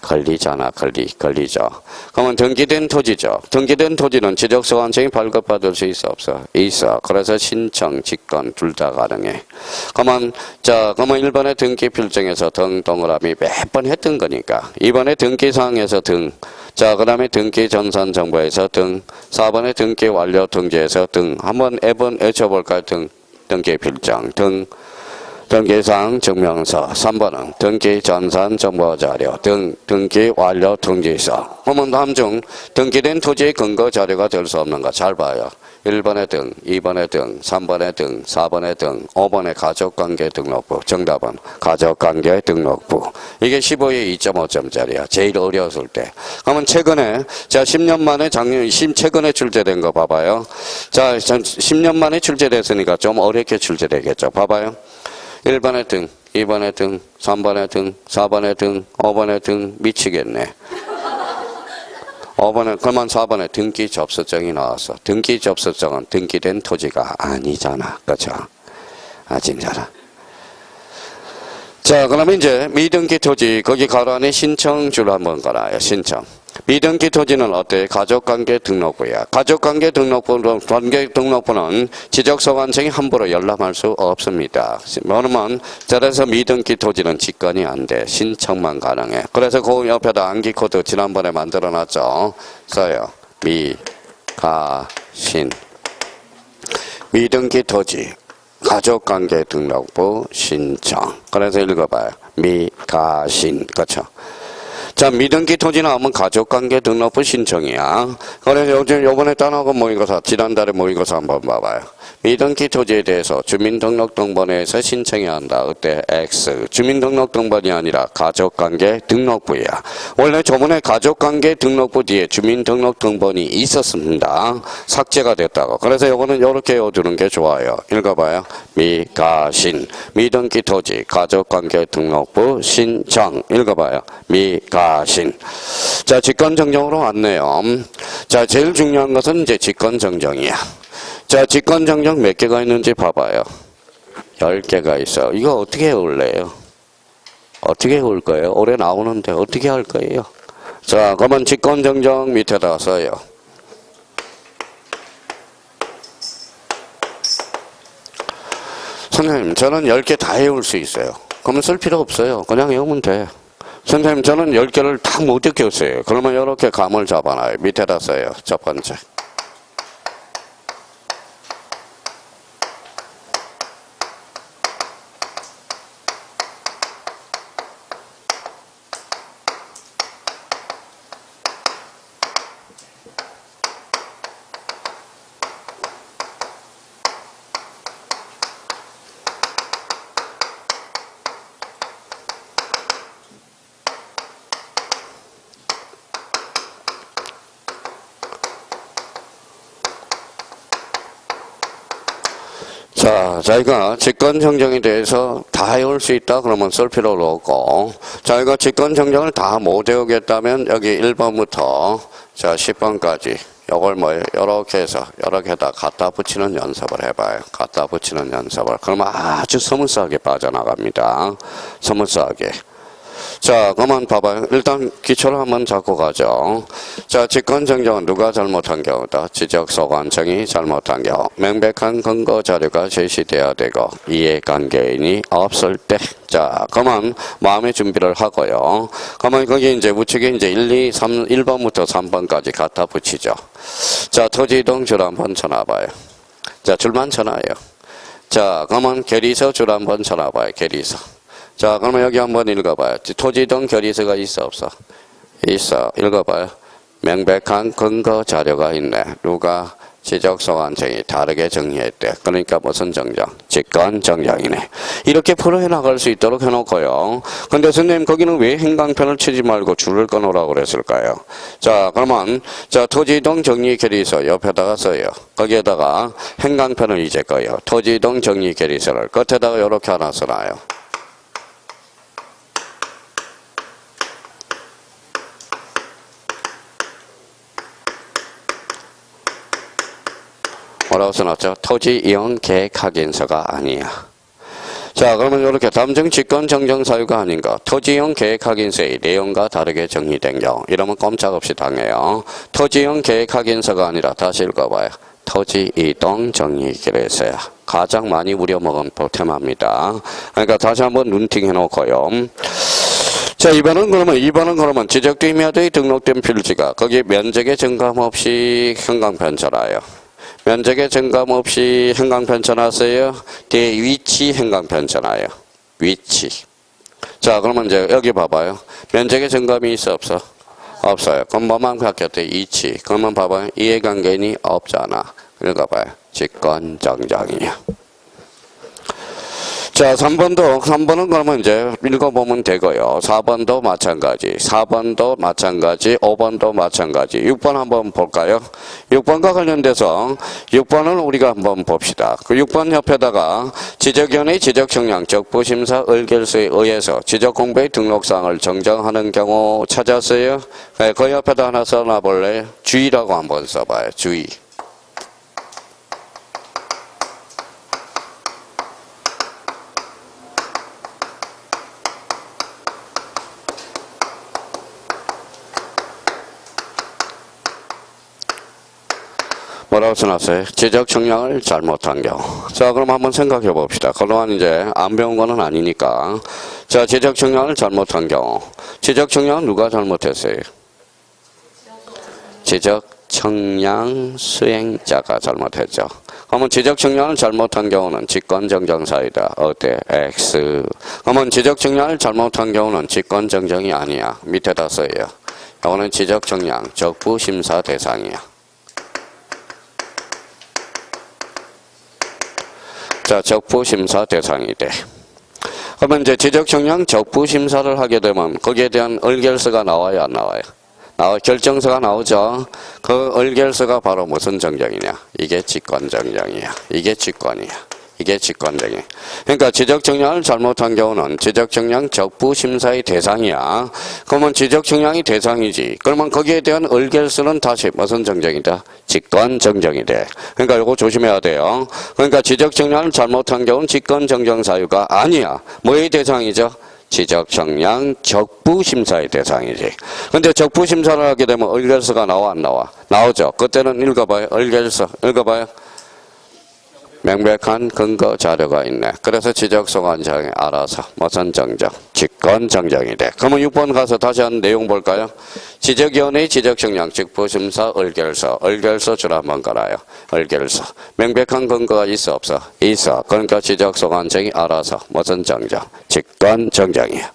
권리잖아, 권리죠. 그러면 등기된 토지죠. 등기된 토지는 지적소관청이 발급받을 수 있어, 없어? 있어. 그래서 신청, 직권 둘 다 가능해. 그러면 이번에 등기 필증에서 등 동그라미 몇 번 했던 거니까 이번에 등기사항에서 등. 자, 그 다음에 등기 전산 정보에서 등. 4번에 등기 완료 등재에서 등. 한번 앱은 외쳐볼까요? 등기 필증 등. 등기사항 증명서. 3번은 등기 전산 정보자료 등. 등기 완료 등기서. 그러면 다음 중 등기된 토지의 근거 자료가 될 수 없는 거 잘 봐요. 1번의 등, 2번의 등, 3번의 등, 4번의 등, 5번의 가족관계 등록부. 정답은 가족관계 등록부. 이게 15에 2.5점짜리야. 제일 어려웠을 때. 그러면 최근에, 자, 10년 만에 최근에 출제된 거 봐봐요. 자, 10년 만에 출제됐으니까 좀 어렵게 출제되겠죠. 봐봐요. 1번의 등, 2번의 등, 3번의 등, 4번의 등, 5번의 등, 미치겠네. 5번에, 그러면 4번에 등기 접수증이 나왔어. 등기 접수증은 등기된 토지가 아니잖아. 그죠? 진짜라. 자, 그러면 이제 미등기 토지, 거기 가로 안에 신청줄 한번 걸어요. 신청. 미등기 토지는 어때? 가족관계 등록부야. 가족관계 등록부는 지적소관청이 함부로 열람할 수 없습니다. 그러면 그래서 미등기 토지는 직권이 안 돼. 신청만 가능해. 그래서 그 옆에다 암기코드 지난번에 만들어놨죠. 써요. 미, 가, 신. 미등기 토지 가족관계 등록부 신청. 그래서 읽어봐요. 미가신. 그렇죠? 자, 미등기 토지 나오면 가족관계 등록부 신청이야. 그래서 요번에 따나고 모의고사, 지난달에 모의고사 한번 봐봐요. 미등기 토지에 대해서 주민등록등본에서 신청해야 한다. 그때 X. 주민등록등본이 아니라 가족관계 등록부야. 원래 저번에 가족관계 등록부 뒤에 주민등록등본이 있었습니다. 삭제가 됐다고. 그래서 요거는 요렇게 외워두는 게 좋아요. 읽어봐요. 미가신. 미등기 토지 가족관계 등록부 신청. 읽어봐요. 미가신. 자, 직권정정으로 왔네요. 자, 제일 중요한 것은 이제 직권정정이야. 자, 직권정정 몇 개가 있는지 봐봐요. 10개가 있어요. 이거 어떻게 외울래요? 어떻게 외울 거예요? 올해 나오는데 어떻게 할 거예요? 자, 그러면 직권정정 밑에다 써요. 선생님, 저는 10개 다 외울 수 있어요. 그러면 쓸 필요 없어요. 그냥 외우면 돼. 선생님, 저는 10개를 다 못 익혔어요. 그러면 이렇게 감을 잡아놔요. 밑에다 써요. 첫 번째. 자, 저희가 직권정정에 대해서 다 외울 수 있다 그러면 쓸 필요도 없고, 저희가 직권정정을 다 못 외우겠다면 여기 1번부터 자 10번까지 요걸 뭐 요렇게 해서 요렇게다 갖다 붙이는 연습을 해봐요. 갖다 붙이는 연습을. 그러면 아주 스무스하게 빠져나갑니다. 스무스하게. 자, 그러면 봐봐요. 일단 기초를 한번 잡고 가죠. 자, 직권정정은 누가 잘못한 경우다. 지적소관청이 잘못한 경우. 명백한 근거 자료가 제시돼야 되고 이해관계인이 없을 때. 자, 그러면 마음의 준비를 하고요. 그러면 거기 이제 우측에 이제 1번부터 3번까지 갖다 붙이죠. 자, 토지이동 줄 한번 쳐놔봐요. 자, 줄만 쳐놔요. 자, 그러면 결의서 줄 한번 쳐놔봐요. 결의서. 자, 그러면 여기 한번 읽어봐요. 토지이동 결의서가 있어 없어? 있어. 읽어봐요. 명백한 근거 자료가 있네. 누가 지적소관청이 다르게 정의했대. 그러니까 무슨 정정? 직권정정이네. 이렇게 풀어해 나갈 수 있도록 해놓고요. 근데 선생님 거기는 왜 행강편을 치지 말고 줄을 꺼놓으라고 그랬을까요? 자, 그러면 자 토지이동 정리 결의서 옆에다가 써요. 거기에다가 행강편을 이제 꺼요. 토지이동 정리 결의서를 끝에다가 이렇게 하나 써놔요. 뭐라고 써놨죠? 토지 이용 계획 확인서가 아니야. 자, 그러면 이렇게 담정 직권 정정 사유가 아닌가? 토지 이용 계획 확인서의 내용과 다르게 정리된 경우. 이러면 꼼짝없이 당해요. 토지 이용 계획 확인서가 아니라 다시 읽어봐요. 토지 이동 정리 결의서야. 가장 많이 우려먹은 테마입니다. 그러니까 다시 한번 눈팅 해놓고요. 자, 2번은 그러면 지적대미화도에 등록된 필지가 거기 면적의 증감 없이 형광펜 쳐놔요. 면적의 증감 없이 행강편 쳐놨어요. 뒤에 위치 행강편 쳐놔요. 위치. 자, 그러면 이제 여기 봐봐요. 면적의 증감이 있어 없어? 없어요. 그럼 뭐만 바뀌었대? 위치. 그러면 봐봐요. 이해관계인이 없잖아. 읽어봐요. 직권정정이야. 자, 3번은 그러면 이제 읽어보면 되고요. 4번도 마찬가지, 4번도 마찬가지, 5번도 마찬가지. 6번 한번 볼까요? 6번과 관련돼서 6번을 우리가 한번 봅시다. 그 6번 옆에다가 지적위원회 지적청량 적부심사 의결서에 의해서 지적공부의 등록사항을 정정하는 경우 찾았어요? 네, 그 옆에다 하나 써놔볼래요? 주의라고 한번 써봐요. 주의. 뭐라고 써놨어요? 지적 청량을 잘못한 경우. 자, 그럼 한번 생각해 봅시다. 그동안 이제 안 배운 거는 아니니까. 자, 지적 청량을 잘못한 경우. 지적 청량은 누가 잘못했어요? 지적 청량 수행자가 잘못했죠. 그러면 지적 청량을 잘못한 경우는 직권정정사이다. 어때? X. 그러면 지적 청량을 잘못한 경우는 직권정정이 아니야. 밑에다 써요. 이거는 지적 청량 적부 심사 대상이야. 자, 적부 심사 대상이 돼. 그러면 이제 지적 청량 적부 심사를 하게 되면 거기에 대한 의결서가 나와요, 안 나와요? 결정서가 나오죠. 그 의결서가 바로 무슨 정정이냐? 이게 직권정정이야. 이게 직권이야. 이게 직권정이야. 그러니까 지적청량을 잘못한 경우는 지적청량 적부심사의 대상이야. 그러면 지적청량이 대상이지. 그러면 거기에 대한 의결서는 다시 무슨 정정이다? 직권정정이 돼. 그러니까 이거 조심해야 돼요. 그러니까 지적청량을 잘못한 경우는 직권정정사유가 아니야. 뭐의 대상이죠? 지적청량 적부심사의 대상이지. 근데 적부심사를 하게 되면 의결서가 나와 안 나와? 나오죠. 그때는 읽어봐요. 의결서 읽어봐요. 명백한 근거 자료가 있네. 그래서 지적소관청이 알아서 무슨 정정? 직권정정이 돼. 그러면 6번 가서 다시 한 내용 볼까요? 지적위원회의 지적청량 적부심사 의결서 주라 한번 깔아요. 의결서. 명백한 근거가 있어 없어? 있어. 그러니까 지적소관청이 알아서 무슨 정정? 직권정정이야.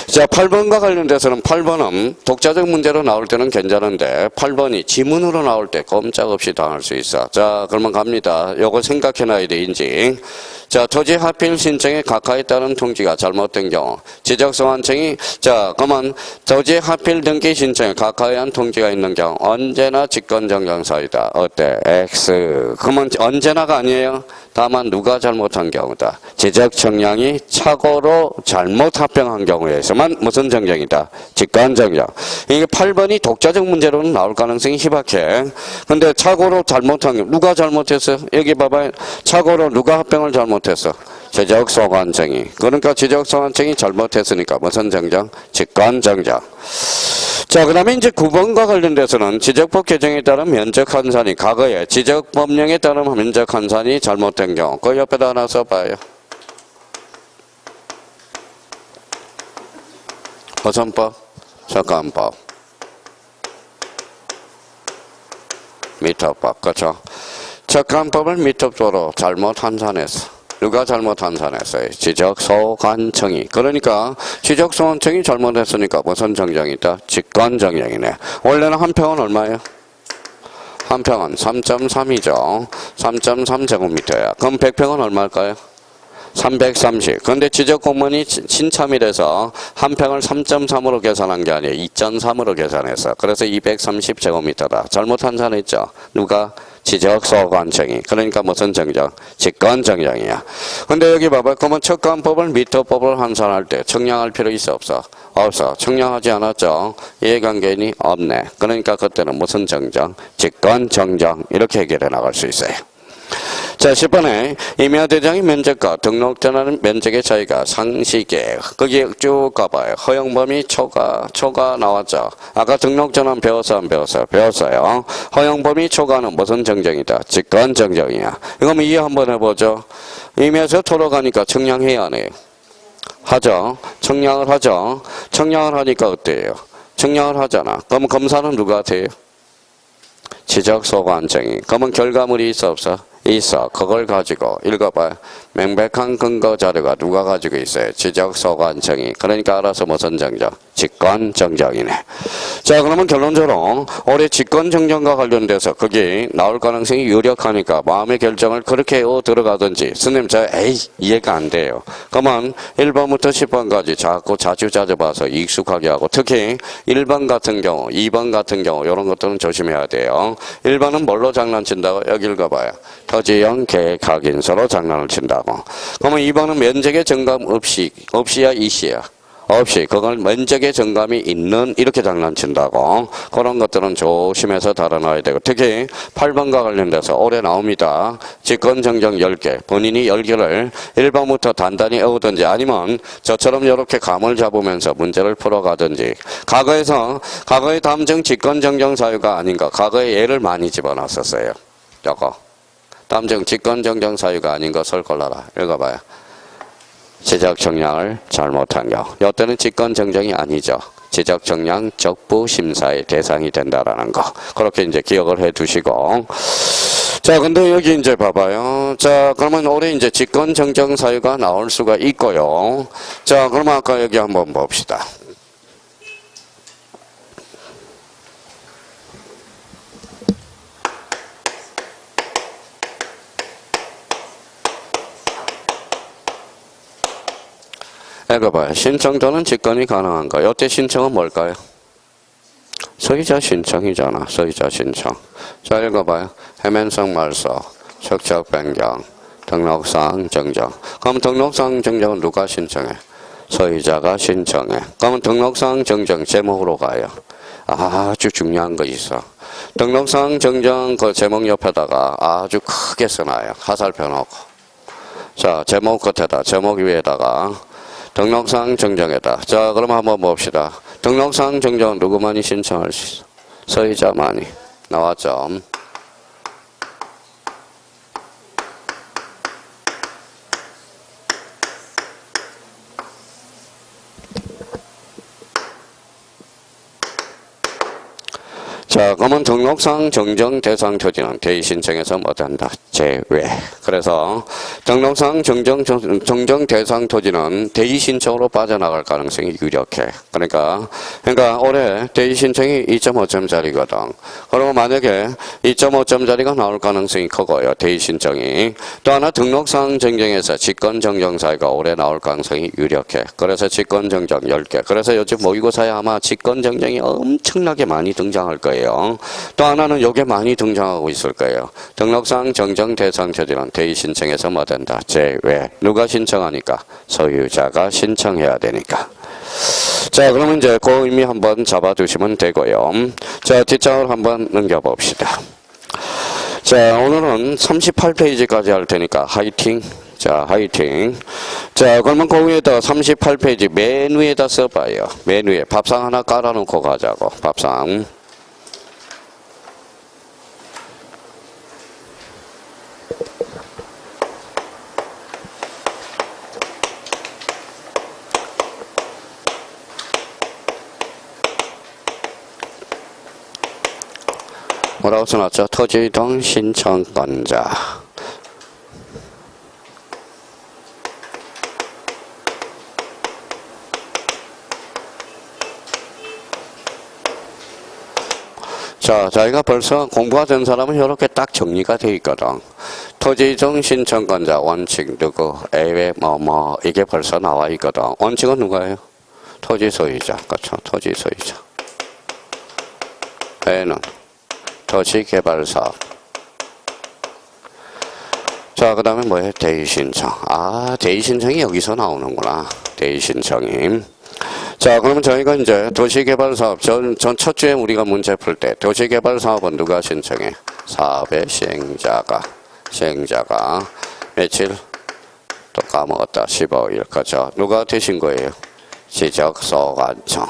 자, 8번과 관련돼서는 8번은 독자적 문제로 나올 때는 괜찮은데 8번이 지문으로 나올 때 꼼짝없이 당할 수 있어. 자, 그러면 갑니다. 요거 생각해놔야 돼, 인증. 자, 토지 하필 신청에 각하에 따른 통지가 잘못된 경우 지적소관청이 자, 그러면 토지 하필 등기 신청에 각하에 한 통지가 있는 경우 언제나 직권정정사유다. 어때? X. 그러면 언제나가 아니에요. 다만 누가 잘못한 경우다. 지적청량이 착오로 잘못 합병한 경우에서만 무슨 정정이다? 직권정정. 이게 8번이 독자적 문제로는 나올 가능성이 희박해. 근데 착오로 잘못한 경우 누가 잘못했어? 여기 봐봐요. 착오로 누가 합병을 잘못했어? 지적소관청이. 그러니까 지적소관청이 잘못했으니까 무슨 정정? 직권정정. 자, 그 다음에 이제 9번과 관련돼서는 지적법 개정에 따른 면적 환산이 과거에 지적법령에 따른 면적 환산이 잘못된 경우 그 옆에다 하나 써봐요. 허선법, 석간법, 미터법, 그렇죠? 석간법을 미터법으로 잘못 환산했어. 누가 잘못 환산했어요? 지적소관청이. 그러니까 지적소관청이 잘못했으니까 무슨 정정이다? 직권정정이네. 원래는 한 평은 얼마예요? 한 평은 3.3이죠. 3.3제곱미터야. 그럼 100평은 얼마일까요? 330. 그런데 지적공무원이 신참이 돼서 한 평을 3.3으로 계산한 게 아니에요. 2.3으로 계산했어. 그래서 230제곱미터다. 잘못 환산했죠. 누가? 지적소관청이. 그러니까 무슨 정정? 직권정정이야. 근데 여기 봐봐. 그러면 척간법을 미터법을 환산할 때 청량할 필요 있어 없어? 없어. 청량하지 않았죠. 이해관계인이 없네. 그러니까 그때는 무슨 정정? 직권정정. 이렇게 해결해 나갈 수 있어요. 자, 10번에 임야대장의 면적과 등록전환 면적의 차이가 상시계. 거기 쭉 가봐요. 허용범위 초과 나왔죠. 아까 등록전환 배웠어 안 배웠어요? 배웠어요. 허용범위 초과는 무슨 정정이다? 직권정정이야. 이거 이해 한번 해보죠. 임야에서 토로 가니까 청량해야 안 해요? 하죠. 청량을 하죠. 청량을 하니까 어때요? 청량을 하잖아. 그럼 검사는 누가 돼요? 지적소관청이. 그러면 결과물이 있어 없어? 있어. 그걸 가지고 읽어봐요. 명백한 근거 자료가 누가 가지고 있어요? 지적소관청이. 그러니까 알아서 무슨 정정? 직권정정이네. 자, 그러면 결론적으로 올해 직권정정과 관련돼서 거기 나올 가능성이 유력하니까 마음의 결정을 그렇게 들어가든지 스님 저 이해가 안 돼요. 그러면 1번부터 10번까지 자주 봐서 익숙하게 하고 특히 1번 같은 경우 2번 같은 경우 이런 것들은 조심해야 돼요. 1번은 뭘로 장난친다고? 여기 읽어봐요. 토지형 계획 확인서로 장난을 친다고. 그러면 2번은 면적의 정감 없이야 이시야? 없이. 그걸 면적의 정감이 있는 이렇게 장난친다고. 그런 것들은 조심해서 다뤄놔야 되고 특히 8번과 관련돼서 올해 나옵니다. 직권정정 10개. 본인이 10개를 1번부터 단단히 외우든지 아니면 저처럼 이렇게 감을 잡으면서 문제를 풀어가든지 과거의 다음정 직권정정 사유가 아닌가. 과거에 예를 많이 집어넣었었어요. 저거. 다음정 직권정정 사유가 아닌 것을 골라라. 읽어봐요. 지적청량을 잘못한 경우. 이때는 직권정정이 아니죠. 지적 정량 적부 심사의 대상이 된다라는 거. 그렇게 이제 기억을 해 두시고. 자, 근데 여기 이제 봐봐요. 자, 그러면 올해 이제 직권 정정 사유가 나올 수가 있고요. 자, 그러면 아까 여기 한번 봅시다. 읽어봐요. 신청 또는 직권이 가능한가? 이때 신청은 뭘까요? 소유자 신청이잖아. 소유자 신청. 자, 읽어봐요. 해면성 말소, 척척 변경, 등록상 정정. 그럼 등록상 정정은 누가 신청해? 소유자가 신청해. 그러면 등록상 정정 제목으로 가요. 아주 중요한 거 있어. 등록상 정정 그 제목 옆에다가 아주 크게 써놔요. 화살표 놓고. 자, 제목 끝에다, 제목 위에다가 등록상 정정에다. 자, 그럼 한번 봅시다. 등록상 정정은 누구만이 신청할 수 있어? 소유자만이. 나왔죠? 자, 그러면 등록상 정정 대상 토지는 대의 신청에서 못한다. 제외. 그래서 등록상 정정 대상 토지는 대의 신청으로 빠져나갈 가능성이 유력해. 그러니까 올해 대의 신청이 2.5점짜리거든. 그리고 만약에 2.5점짜리가 나올 가능성이 크고요. 대의 신청이. 또 하나 등록상 정정에서 직권 정정 사유가 올해 나올 가능성이 유력해. 그래서 직권 정정 10개. 그래서 요즘 모의고사에 아마 직권 정정이 엄청나게 많이 등장할 거예요. 또 하나는 요게 많이 등장하고 있을 거예요. 등록상 정정 대상 토지는 대의 신청에서 뭐 된다? 제외. 누가 신청하니까? 소유자가 신청해야 되니까. 자, 그러면 이제 그 의미 한번 잡아두시면 되고요. 자, 뒷장을 한번 넘겨봅시다. 자, 오늘은 38페이지까지 할 테니까 화이팅. 자, 화이팅. 자, 그러면 그 위에다 38페이지 맨 위에다 써봐요. 맨 위에 밥상 하나 깔아놓고 가자고. 밥상. 뭐라고 써놨죠? 토지이동 신청권자. 자, 자기가 벌써 공부가 된 사람은 이렇게 딱 정리가 돼 있거든. 토지이동 신청권자 원칙 누구, 애외 이게 벌써 나와 있거든. 원칙은 누가예요? 토지 소유자. 그렇죠. 토지 소유자. 애는 도시개발사업. 자, 그 다음에 뭐예요? 대의신청. 아, 대의신청이 여기서 나오는구나. 대의신청이. 자, 그러면 저희가 이제 도시개발사업, 전 첫 주에 우리가 문제 풀 때 도시개발사업은 누가 신청해? 사업의 시행자가 며칠? 또 까먹었다. 15일. 그죠? 누가 되신 거예요? 지적소관청.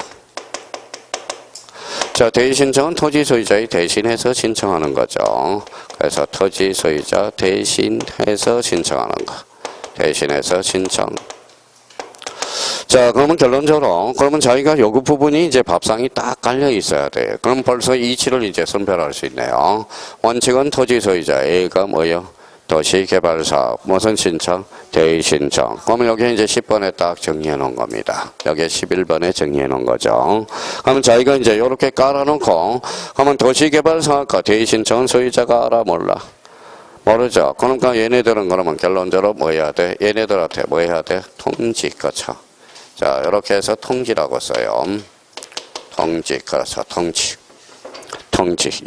자, 대의신청은 토지소유자의 대신해서 신청하는 거죠. 그래서 토지소유자 대신해서 신청하는 거. 대신해서 신청. 자, 그러면 결론적으로, 그러면 자기가 요구 부분이 이제 밥상이 딱 깔려 있어야 돼요. 그럼 벌써 이치를 이제 선별할 수 있네요. 원칙은 토지소유자, A가 뭐예요? 도시개발사업, 무슨 신청? 대의신청. 그러면 여기 이제 10번에 딱 정리해 놓은 겁니다. 여기 11번에 정리해 놓은 거죠. 그러면 자기가 이제 이렇게 깔아놓고, 그러면 도시개발사업과 대의신청은 소유자가 알아, 몰라? 모르죠. 그러니까 얘네들은 그러면 결론적으로 뭐 해야 돼? 얘네들한테 뭐 해야 돼? 통지, 그렇죠. 자, 이렇게 해서 통지라고 써요. 통지, 그렇죠. 통지.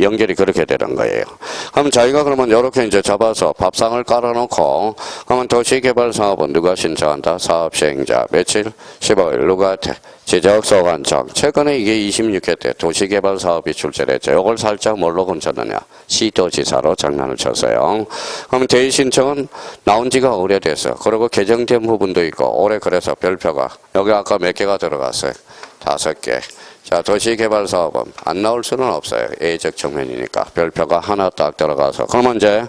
연결이 그렇게 되는 거예요. 그럼 자기가 그러면 이렇게 이제 잡아서 밥상을 깔아놓고, 그러면 도시개발사업은 누가 신청한다? 사업시행자. 며칠? 15일. 누구한테? 지적소관청. 최근에 이게 26회 때 도시개발사업이 출제됐죠. 이걸 살짝 뭘로 훔쳤느냐? 시도지사로 장난을 쳤어요. 그럼 대의신청은 나온 지가 오래됐어요. 그리고 개정된 부분도 있고, 올해 그래서 별표가, 여기 아까 몇 개가 들어갔어요? 5개. 자, 도시개발사업은 안 나올 수는 없어요. A적 측면이니까. 별표가 하나 딱 들어가서. 그러면 이제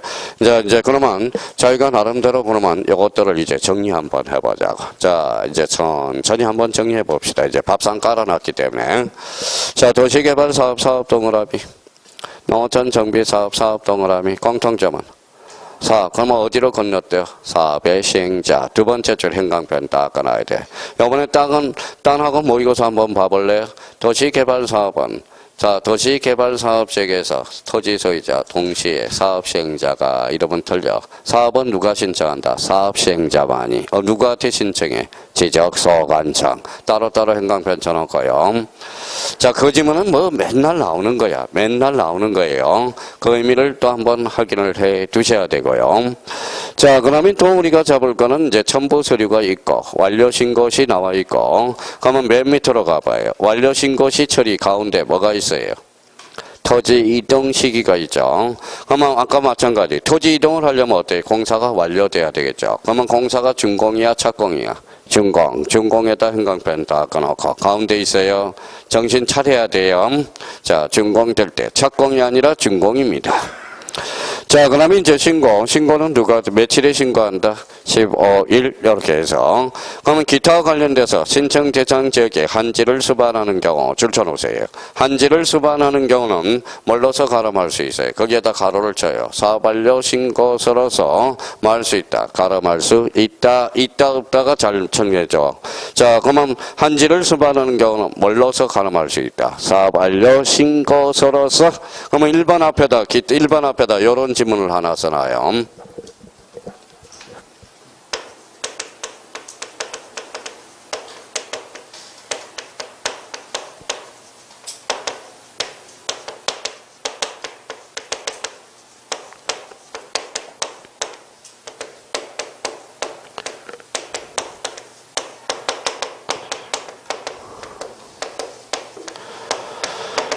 그러면 저희가 나름대로 그러면 이것들을 이제 정리 한번 해보자고. 자, 이제 천천히 한번 정리해 봅시다. 이제 밥상 깔아놨기 때문에. 자, 도시개발사업 사업 동그라미. 농어촌 정비사업 사업 동그라미. 공통점은? 그러면 어디로 건넜대요? 사업의 시행자. 두 번째 줄 형광펜 딱 꺼놔야 돼. 이번에 딴하고 모의고사 한번 봐볼래요? 도시개발사업은, 자, 도시개발사업체계에서 토지 소유자 동시에 사업 시행자가 이러면 틀려. 사업은 누가 신청한다? 사업 시행자만이. 누구한테 신청해? 지적소관청. 따로따로 형광펜 쳐놓고요. 자, 그 지문은 뭐 맨날 나오는 거야. 맨날 나오는 거예요. 그 의미를 또 한번 확인을 해 두셔야 되고요. 자, 그러면 또 우리가 잡을 거는 이제 첨부 서류가 있고, 완료 신고시 나와 있고, 그러면 맨 밑으로 가봐요. 완료 신고시 처리 가운데 뭐가 있어요? 토지 이동 시기가 있죠. 그러면 아까 마찬가지. 토지 이동을 하려면 어때요? 공사가 완료돼야 되겠죠. 그러면 공사가 준공이야, 착공이야? 준공에다 형광펜 딱 꺼놓고 가운데 있어요. 정신 차려야 돼요. 자, 준공될 때 착공이 아니라 준공입니다. 자, 그러면 이제 신고는 누가 며칠에 신고한다? 15일 이렇게 해서 그러면 기타와 관련돼서 신청 대상 지역에 한지를 수반하는 경우 줄쳐놓으세요. 한지를 수반하는 경우는 뭘로서 가름할 수 있어요? 거기에다 가로를 쳐요. 사업 완료 신고서로서 말 수 있다. 가름할 수 있다. 없다가 잘 정해져. 자, 그러면 한지를 수반하는 경우는 뭘로서 가름할 수 있다. 사업 완료 신고서로서. 그러면 1번 앞에다 요런 지문을 하나 써놔요.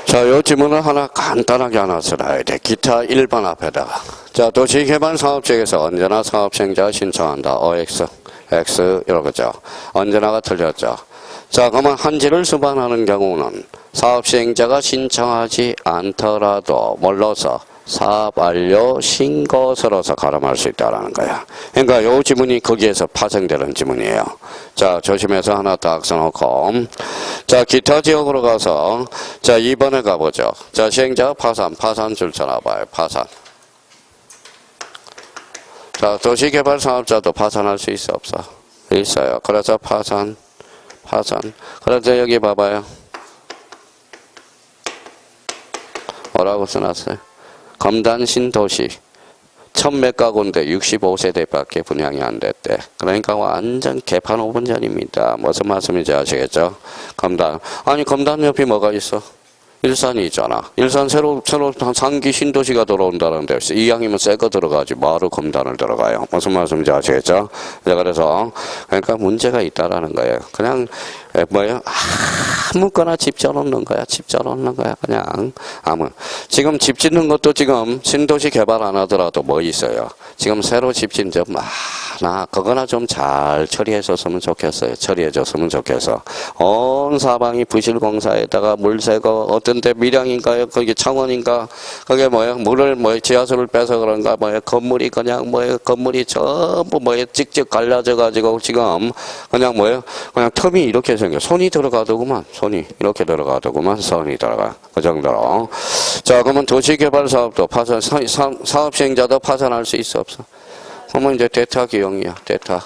자, 요 지문을 하나 간단하게 하나 써놔야 돼. 기타 1번 앞에다가. 자, 도시개발사업체에서 언제나 사업시행자가 신청한다. OX, X 이러겠죠. 언제나가 틀렸죠. 자, 그러면 한지를 수반하는 경우는 사업시행자가 신청하지 않더라도 뭘로서? 사업 완료 신고서로서 가름할 수 있다라는 거야. 그러니까 요 지문이 거기에서 파생되는 지문이에요. 자, 조심해서 하나 딱 써놓고. 자, 기타 지역으로 가서, 자, 2번에 가보죠. 자, 시행자 파산 줄 쳐놔봐요. 파산. 자, 도시개발 사업자도 파산할 수 있어, 없어? 있어요. 그래서 파산. 그래서 여기 봐봐요. 뭐라고 써놨어요? 검단 신도시 1000몇 가구인데 65세대밖에 분양이 안 됐대. 그러니까 완전 개판 5분 전입니다. 무슨 말씀인지 아시겠죠? 검단. 아니, 검단 옆에 뭐가 있어? 일산이 있잖아. 일산 새로 상기 신도시가 들어온다는데 이왕이면 새 거 들어가지 뭐하러 검단을 들어가요. 무슨 말씀인지 아시겠죠? 그래서 그러니까 문제가 있다라는 거예요. 그냥 뭐예요? 아무거나 집 져놓는 거야. 그냥 지금 집 짓는 것도 지금 신도시 개발 안 하더라도 뭐 있어요. 지금 새로 집 짓는 집 많아. 그거나 좀 잘 처리해줬으면 좋겠어. 온 사방이 부실공사에다가 물 새고 어떤데 밀양인가요? 거기 창원인가? 그게 뭐예요? 지하수를 빼서 그런가? 건물이 건물이 전부 찍찍 갈라져 가지고 지금 그냥 그냥 텀이 이렇게 생겨. 손이 들어가더구만. 선이 들어가. 그 정도로. 자, 그러면 도시개발 사업도 사업 시행자도 파산할 수 있어, 없어? 그러면 이제 대타 기용이야, 대타.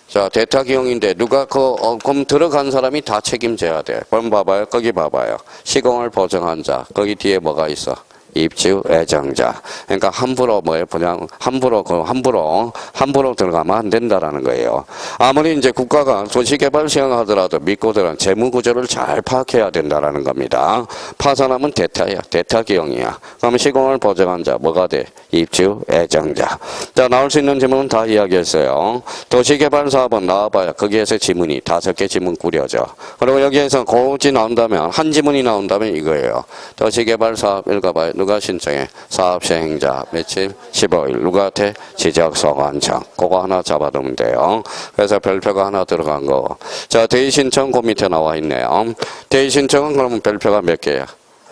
자, 대타 기용인데 누가 그럼 들어간 사람이 다 책임져야 돼. 그럼 봐봐요. 거기 봐봐요. 시공을 보증한 자. 거기 뒤에 뭐가 있어? 입주 애정자. 그러니까 함부로 그냥 함부로 들어가면 안 된다라는 거예요. 아무리 이제 국가가 도시개발 시행하더라도 믿고 들어간 재무 구조를 잘 파악해야 된다라는 겁니다. 파산하면 대타야. 대타 기용이야. 그러면 시공을 보증한 자 뭐가 돼? 입주 애정자. 자, 나올 수 있는 지문은 다 이야기했어요. 도시개발 사업은 나와봐야 거기에서 지문이 5개 지문 꾸려져. 그리고 여기에서 고지 나온다면 한 지문이 나온다면 이거예요. 도시개발 사업 읽어봐요. 누가 신청해? 사업시행자. 며칠? 15일. 누구한테? 지적서관청. 그거 하나 잡아두면 돼요. 그래서 별표가 하나 들어간 거. 자, 대의신청 그 밑에 나와 있네요. 대의신청은 그러면 별표가 몇 개야?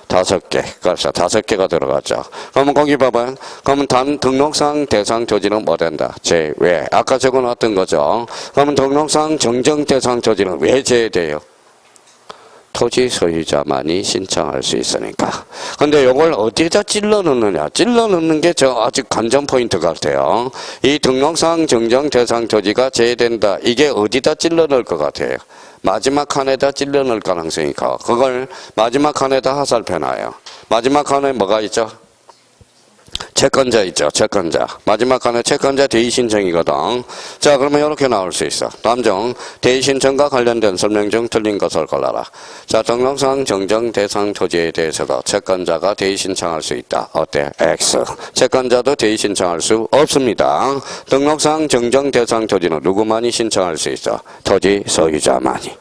5개. 그래서 5개가 들어갔죠. 그러면 거기 봐봐요. 그러면 단 등록상 대상 토지는 뭐 된다? 제외. 아까 적어놨던 거죠. 그러면 등록상 정정 대상 토지는 왜 제외돼요? 토지 소유자만이 신청할 수 있으니까. 근데 이걸 어디에다 찔러 넣느냐? 찔러 넣는 게 저 아직 관전 포인트 같아요. 이 등록상 정정 대상 토지가 제외된다. 이게 어디다 찔러 넣을 것 같아요? 마지막 칸에다 찔러 넣을 가능성이 커. 그걸 마지막 칸에다 화살표놔요. 마지막 칸에 뭐가 있죠? 채권자 있죠. 채권자. 마지막 칸에 채권자 대의신청이거든. 자, 그러면 이렇게 나올 수 있어. 다음 중 대의신청과 관련된 설명 중 틀린 것을 골라라. 자, 등록상 정정 대상 토지에 대해서도 채권자가 대의신청할 수 있다. 어때? X. 채권자도 대의신청할 수 없습니다. 등록상 정정 대상 토지는 누구만이 신청할 수 있어? 토지 소유자만이.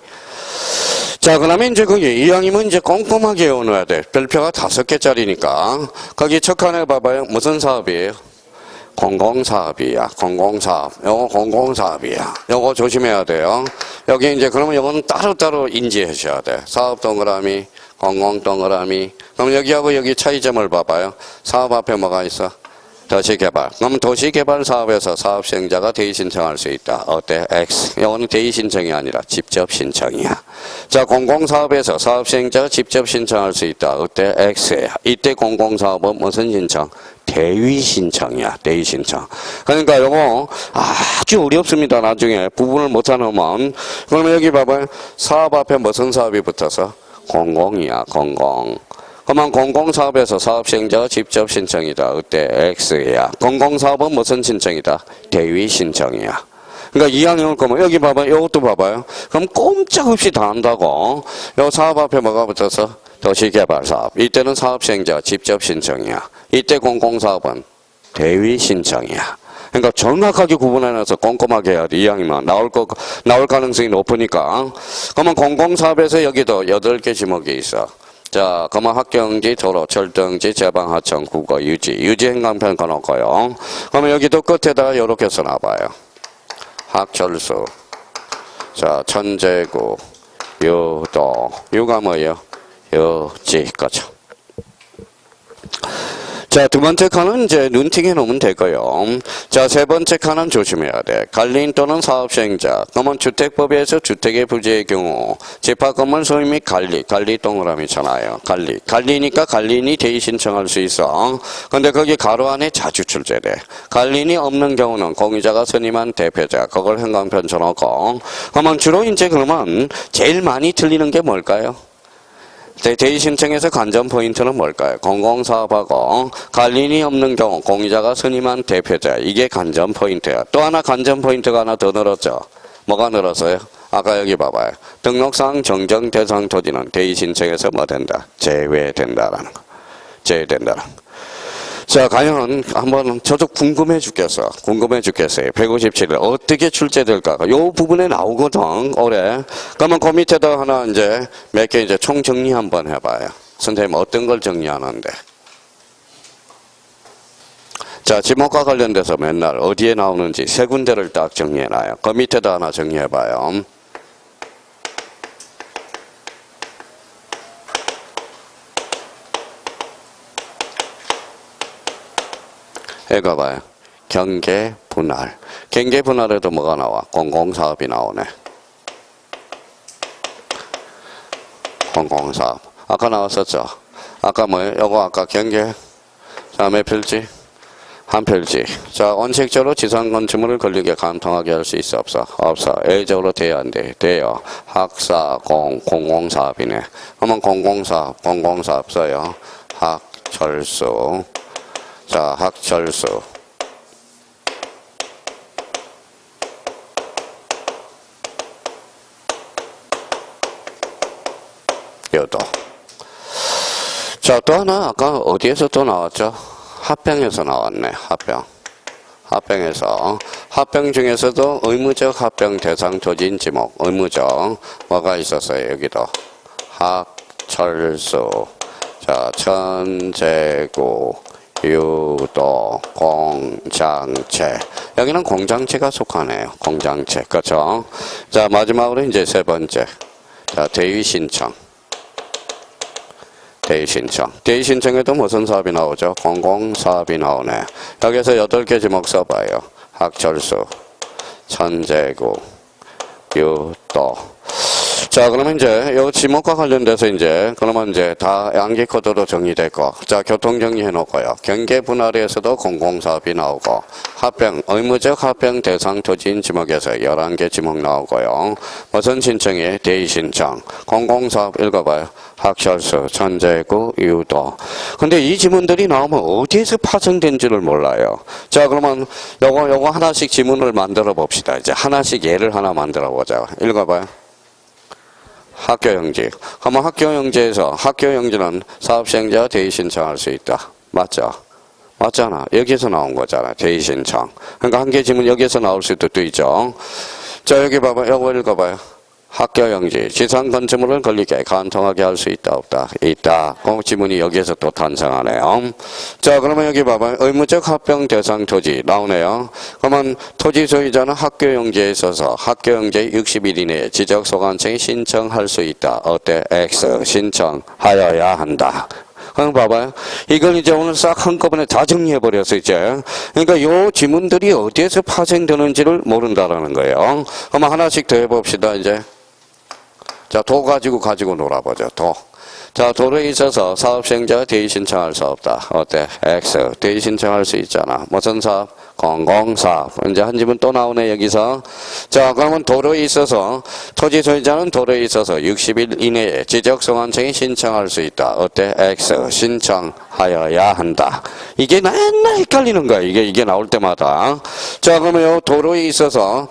자, 그러면 이제 거기 이왕이면 이제 꼼꼼하게 외워놔야 돼. 별표가 5개짜리니까. 거기 첫 칸에 봐봐요. 무슨 사업이에요? 공공사업이야. 공공사업. 요거 공공사업이야. 요거 조심해야 돼요. 여기 이제 그러면 요거는 따로따로 인지하셔야 돼. 사업 동그라미, 공공 동그라미. 그럼 여기하고 여기 차이점을 봐봐요. 사업 앞에 뭐가 있어? 도시개발. 그럼 도시개발 사업에서 사업시행자가 대의신청할 수 있다. 어때? X. 이거는 대의신청이 아니라 직접 신청이야. 자, 공공사업에서 사업시행자가 직접 신청할 수 있다. 어때? X야. 이때 공공사업은 무슨 신청? 대의신청이야. 대의신청. 그러니까 요거 아주 어렵습니다. 나중에 부분을 못하면. 그러면 여기 봐봐요. 사업 앞에 무슨 사업이 붙어서? 공공이야. 공공. 그러면 공공사업에서 사업시행자가 직접 신청이다. 어때? X야. 공공사업은 무슨 신청이다? 대의 신청이야. 그러니까 2학년을 거면 여기 봐봐요. 이것도 봐봐요. 그럼 꼼짝없이 다 한다고. 요 사업 앞에 뭐가 붙어서? 도시개발사업. 이때는 사업시행자가 직접 신청이야. 이때 공공사업은 대의 신청이야. 그러니까 정확하게 구분해놔서 꼼꼼하게 해야 돼. 2학년만 나올 가능성이 높으니까. 그러면 공공사업에서 여기도 8개 지목이 있어. 자, 그러면 학경지, 도로, 철등지, 제방하청, 국어, 유지 행강편 꺼놓고요. 그러면 여기도 끝에다가 이렇게 써놔봐요. 학철수, 자, 천재구, 유도, 유가 뭐예요? 유지, 거죠. 자, 두 번째 칸은 이제 눈팅해 놓으면 되고요. 자, 세 번째 칸은 조심해야 돼. 관리인 또는 사업시행자. 그러면 주택법에서 주택의 부재의 경우 집합건물 소유 및 관리 동그라미잖아요. 관리니까 관리인이 대의 신청할 수 있어. 근데 거기 가로 안에 자주 출제돼. 관리인이 없는 경우는 공유자가 선임한 대표자. 그걸 행강편 줘놓고. 그러면 주로 이제 그러면 제일 많이 틀리는 게 뭘까요? 대의 신청에서 관전 포인트는 뭘까요? 공공사업하고 관리인이 없는 경우 공유자가 선임한 대표자. 이게 관전 포인트야. 또 하나 관전 포인트가 하나 더 늘었죠. 뭐가 늘었어요? 아까 여기 봐봐요. 등록상 정정 대상 토지는 대의 신청에서 뭐 된다? 제외된다라는 거. 제외된다라는 거. 자, 과연 한번 저도 궁금해 죽겠어요. 157일 어떻게 출제될까? 요 부분에 나오거든, 올해. 그러면 그 밑에다 하나 이제 몇 개 이제 총 정리 한번 해봐요. 선생님 어떤 걸 정리하는데? 자, 지목과 관련돼서 맨날 어디에 나오는지 세 군데를 딱 정리해놔요. 그 밑에다 하나 정리해봐요. 읽어봐요. 경계 분할. 경계 분할에도 뭐가 나와? 공공사업이 나오네. 공공사업. 아까 나왔었죠? 아까 뭐예요? 요거 아까 경계. 자, 몇 필지? 한 필지. 자, 원칙적으로 지상 건축물을 걸리게 간통하게 할 수 있어? 없어? 없어. A적으로 돼야 안 돼? 돼요. 공공사업이네. 그러면 공공사업 써요. 학철수. 자, 학철수. 요도. 자, 또 하나 아까 어디에서 또 나왔죠? 합병에서 나왔네. 합병에서. 합병 중에서도 의무적 합병 대상 토지인 지목. 의무적. 뭐가 있었어요? 여기도. 학철수. 자, 천재구, 유도, 공장체. 여기는 공장체가 속하네요. 공장체. 그렇죠? 자, 마지막으로 이제 세 번째. 자, 대의 신청. 대의 신청. 대의 신청에도 무슨 사업이 나오죠? 공공사업이 나오네. 여기서 8개 지목 써봐요. 학철수, 천재구, 유도. 자, 그러면 이제 요 지목과 관련돼서 이제 그러면 이제 다 양기 코드로 정리됐고, 자, 교통 정리해 놓고요. 경계 분할에서도 공공사업이 나오고, 합병 의무적 합병 대상 토지인 지목에서 11개 지목 나오고요. 무슨 신청이 대의 신청, 공공사업 읽어봐요. 학철수, 천재구, 유도. 근데 이 지문들이 나오면 어디에서 파생된지를 몰라요. 자, 그러면 요거 하나씩 지문을 만들어 봅시다. 이제 하나씩 예를 하나 만들어 보자. 읽어봐요. 학교용지. 그러면 학교용지에서 학교용지는 사업시행자가 대의 신청할 수 있다. 맞죠? 맞잖아. 여기서 나온 거잖아. 대의 신청. 그러니까 한 개 지문 여기서 나올 수도 있죠. 자, 여기 봐봐. 요거 읽어봐요. 학교용지. 지상 건축물을 건립에 간통하게 할 수 있다 없다? 있다. 그 지문이 여기에서 또 탄생하네요. 자, 그러면 여기 봐봐요. 의무적 합병 대상 토지 나오네요. 그러면 토지 소유자는 학교용지에 있어서 학교용지 60일 이내에 지적 소관청이 신청할 수 있다. 어때? X 신청하여야 한다. 그럼 봐봐요. 이걸 이제 오늘 싹 한꺼번에 다 정리해버렸어, 이제. 그러니까 요 지문들이 어디에서 파생되는지를 모른다라는 거예요. 그럼 하나씩 더 해봅시다, 이제. 자, 도 가지고 놀아보죠, 도. 자, 도로에 있어서 사업시행자가 대의 신청할 수 없다. 어때? X. 대의 신청할 수 있잖아. 무슨 사업? 공공사업. 이제 한 지문 또 나오네, 여기서. 자, 그러면 도로에 있어서, 토지 소유자는 도로에 있어서 60일 이내에 지적소관청이 신청할 수 있다. 어때? X. 신청하여야 한다. 이게 맨날 헷갈리는 거야. 이게 나올 때마다. 자, 그러면 요 도로에 있어서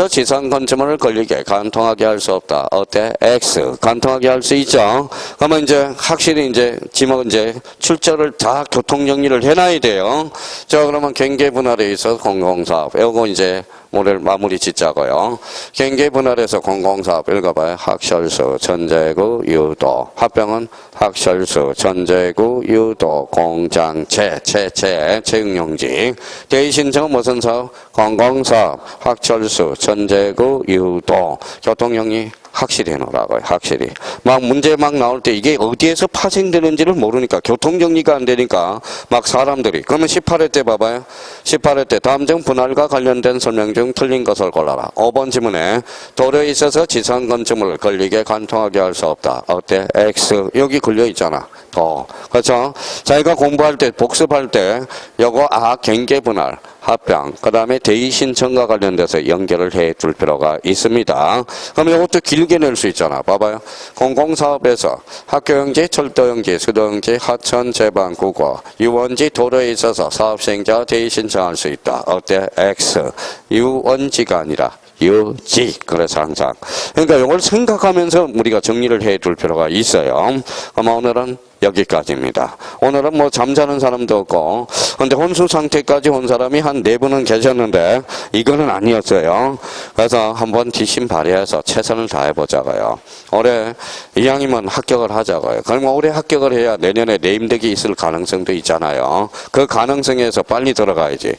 지상 건축물을 건립에 간통하게 할 수 없다. 어때? X. 간통하게 할 수 있죠. 그러면 이제 확실히 이제 지목 이제 출처를 다 교통 정리를 해놔야 돼요. 자, 그러면 경계 분할에 있어서 공공사업. 요거 이제 모레를 마무리 짓자고요. 경계 분할에서 공공사업 읽어봐요. 학철수, 천재구, 유도. 합병은 학철수, 천재구, 유도, 공장체, 체육용지. 대의 신청은 무슨 사업? 공공사업, 학철수, 천재구, 유도. 교통정리 확실히 해놓으라고요. 확실히. 문제 나올 때 이게 어디에서 파생되는지를 모르니까 교통정리가 안 되니까 막 사람들이 그러면 18회 때 봐봐요. 18회 때 다음 중 분할과 관련된 설명 중 틀린 것을 골라라. 5번 지문에 도로에 있어서 지상 건축물을 건립에 간통하게 할 수 없다. 어때? X. 여기 걸려 있잖아. 더. 그렇죠? 자기가 공부할 때 복습할 때 요거 경계 분할 합병, 그 다음에 대의 신청과 관련돼서 연결을 해 둘 필요가 있습니다. 그럼 이것도 길게 낼 수 있잖아. 봐봐요. 공공사업에서 학교용지, 철도용지, 수도용지, 하천, 제방, 국어, 유원지, 도로에 있어서 사업시행자가 대의 신청할 수 있다. 어때? X. 유원지가 아니라 유지. 그래서 항상. 그러니까 이걸 생각하면서 우리가 정리를 해 둘 필요가 있어요. 그럼 오늘은 여기까지입니다. 오늘은 뭐 잠자는 사람도 없고, 근데 혼수 상태까지 온 사람이 한 4분은 계셨는데, 이거는 아니었어요. 그래서 한번 뒷심 발휘해서 최선을 다해보자고요. 올해 이왕이면 합격을 하자고요. 그럼 올해 합격을 해야 내년에 내임덕이 있을 가능성도 있잖아요. 그 가능성에서 빨리 들어가야지.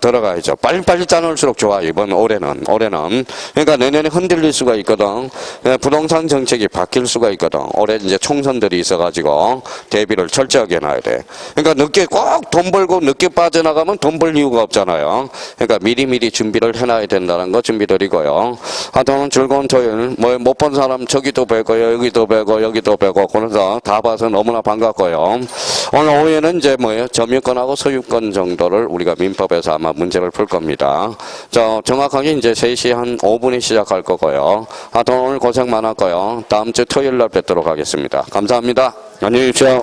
들어가야죠. 빨리 짜놓을수록 좋아요. 올해는. 그러니까 내년에 흔들릴 수가 있거든. 부동산 정책이 바뀔 수가 있거든. 올해 이제 총선들이 있어가지고, 대비를 철저하게 해놔야 돼. 그러니까 늦게 꼭 돈 벌고 늦게 빠져나가면 돈 벌 이유가 없잖아요. 그러니까 미리미리 준비를 해놔야 된다는 거 준비드리고요. 하여튼 즐거운 토요일, 뭐 못 본 사람 저기도 뵈고요, 여기도 뵈고 그래서 다 봐서 너무나 반갑고요. 오늘 오후에는 이제 뭐예요? 점유권하고 소유권 정도를 우리가 민법에서 아마 문제를 풀 겁니다. 정확하게 이제 3시 한 5분에 시작할 거고요. 하여튼 오늘 고생 많았고요. 다음 주 토요일 날 뵙도록 하겠습니다. 감사합니다. 안녕히 계십시오.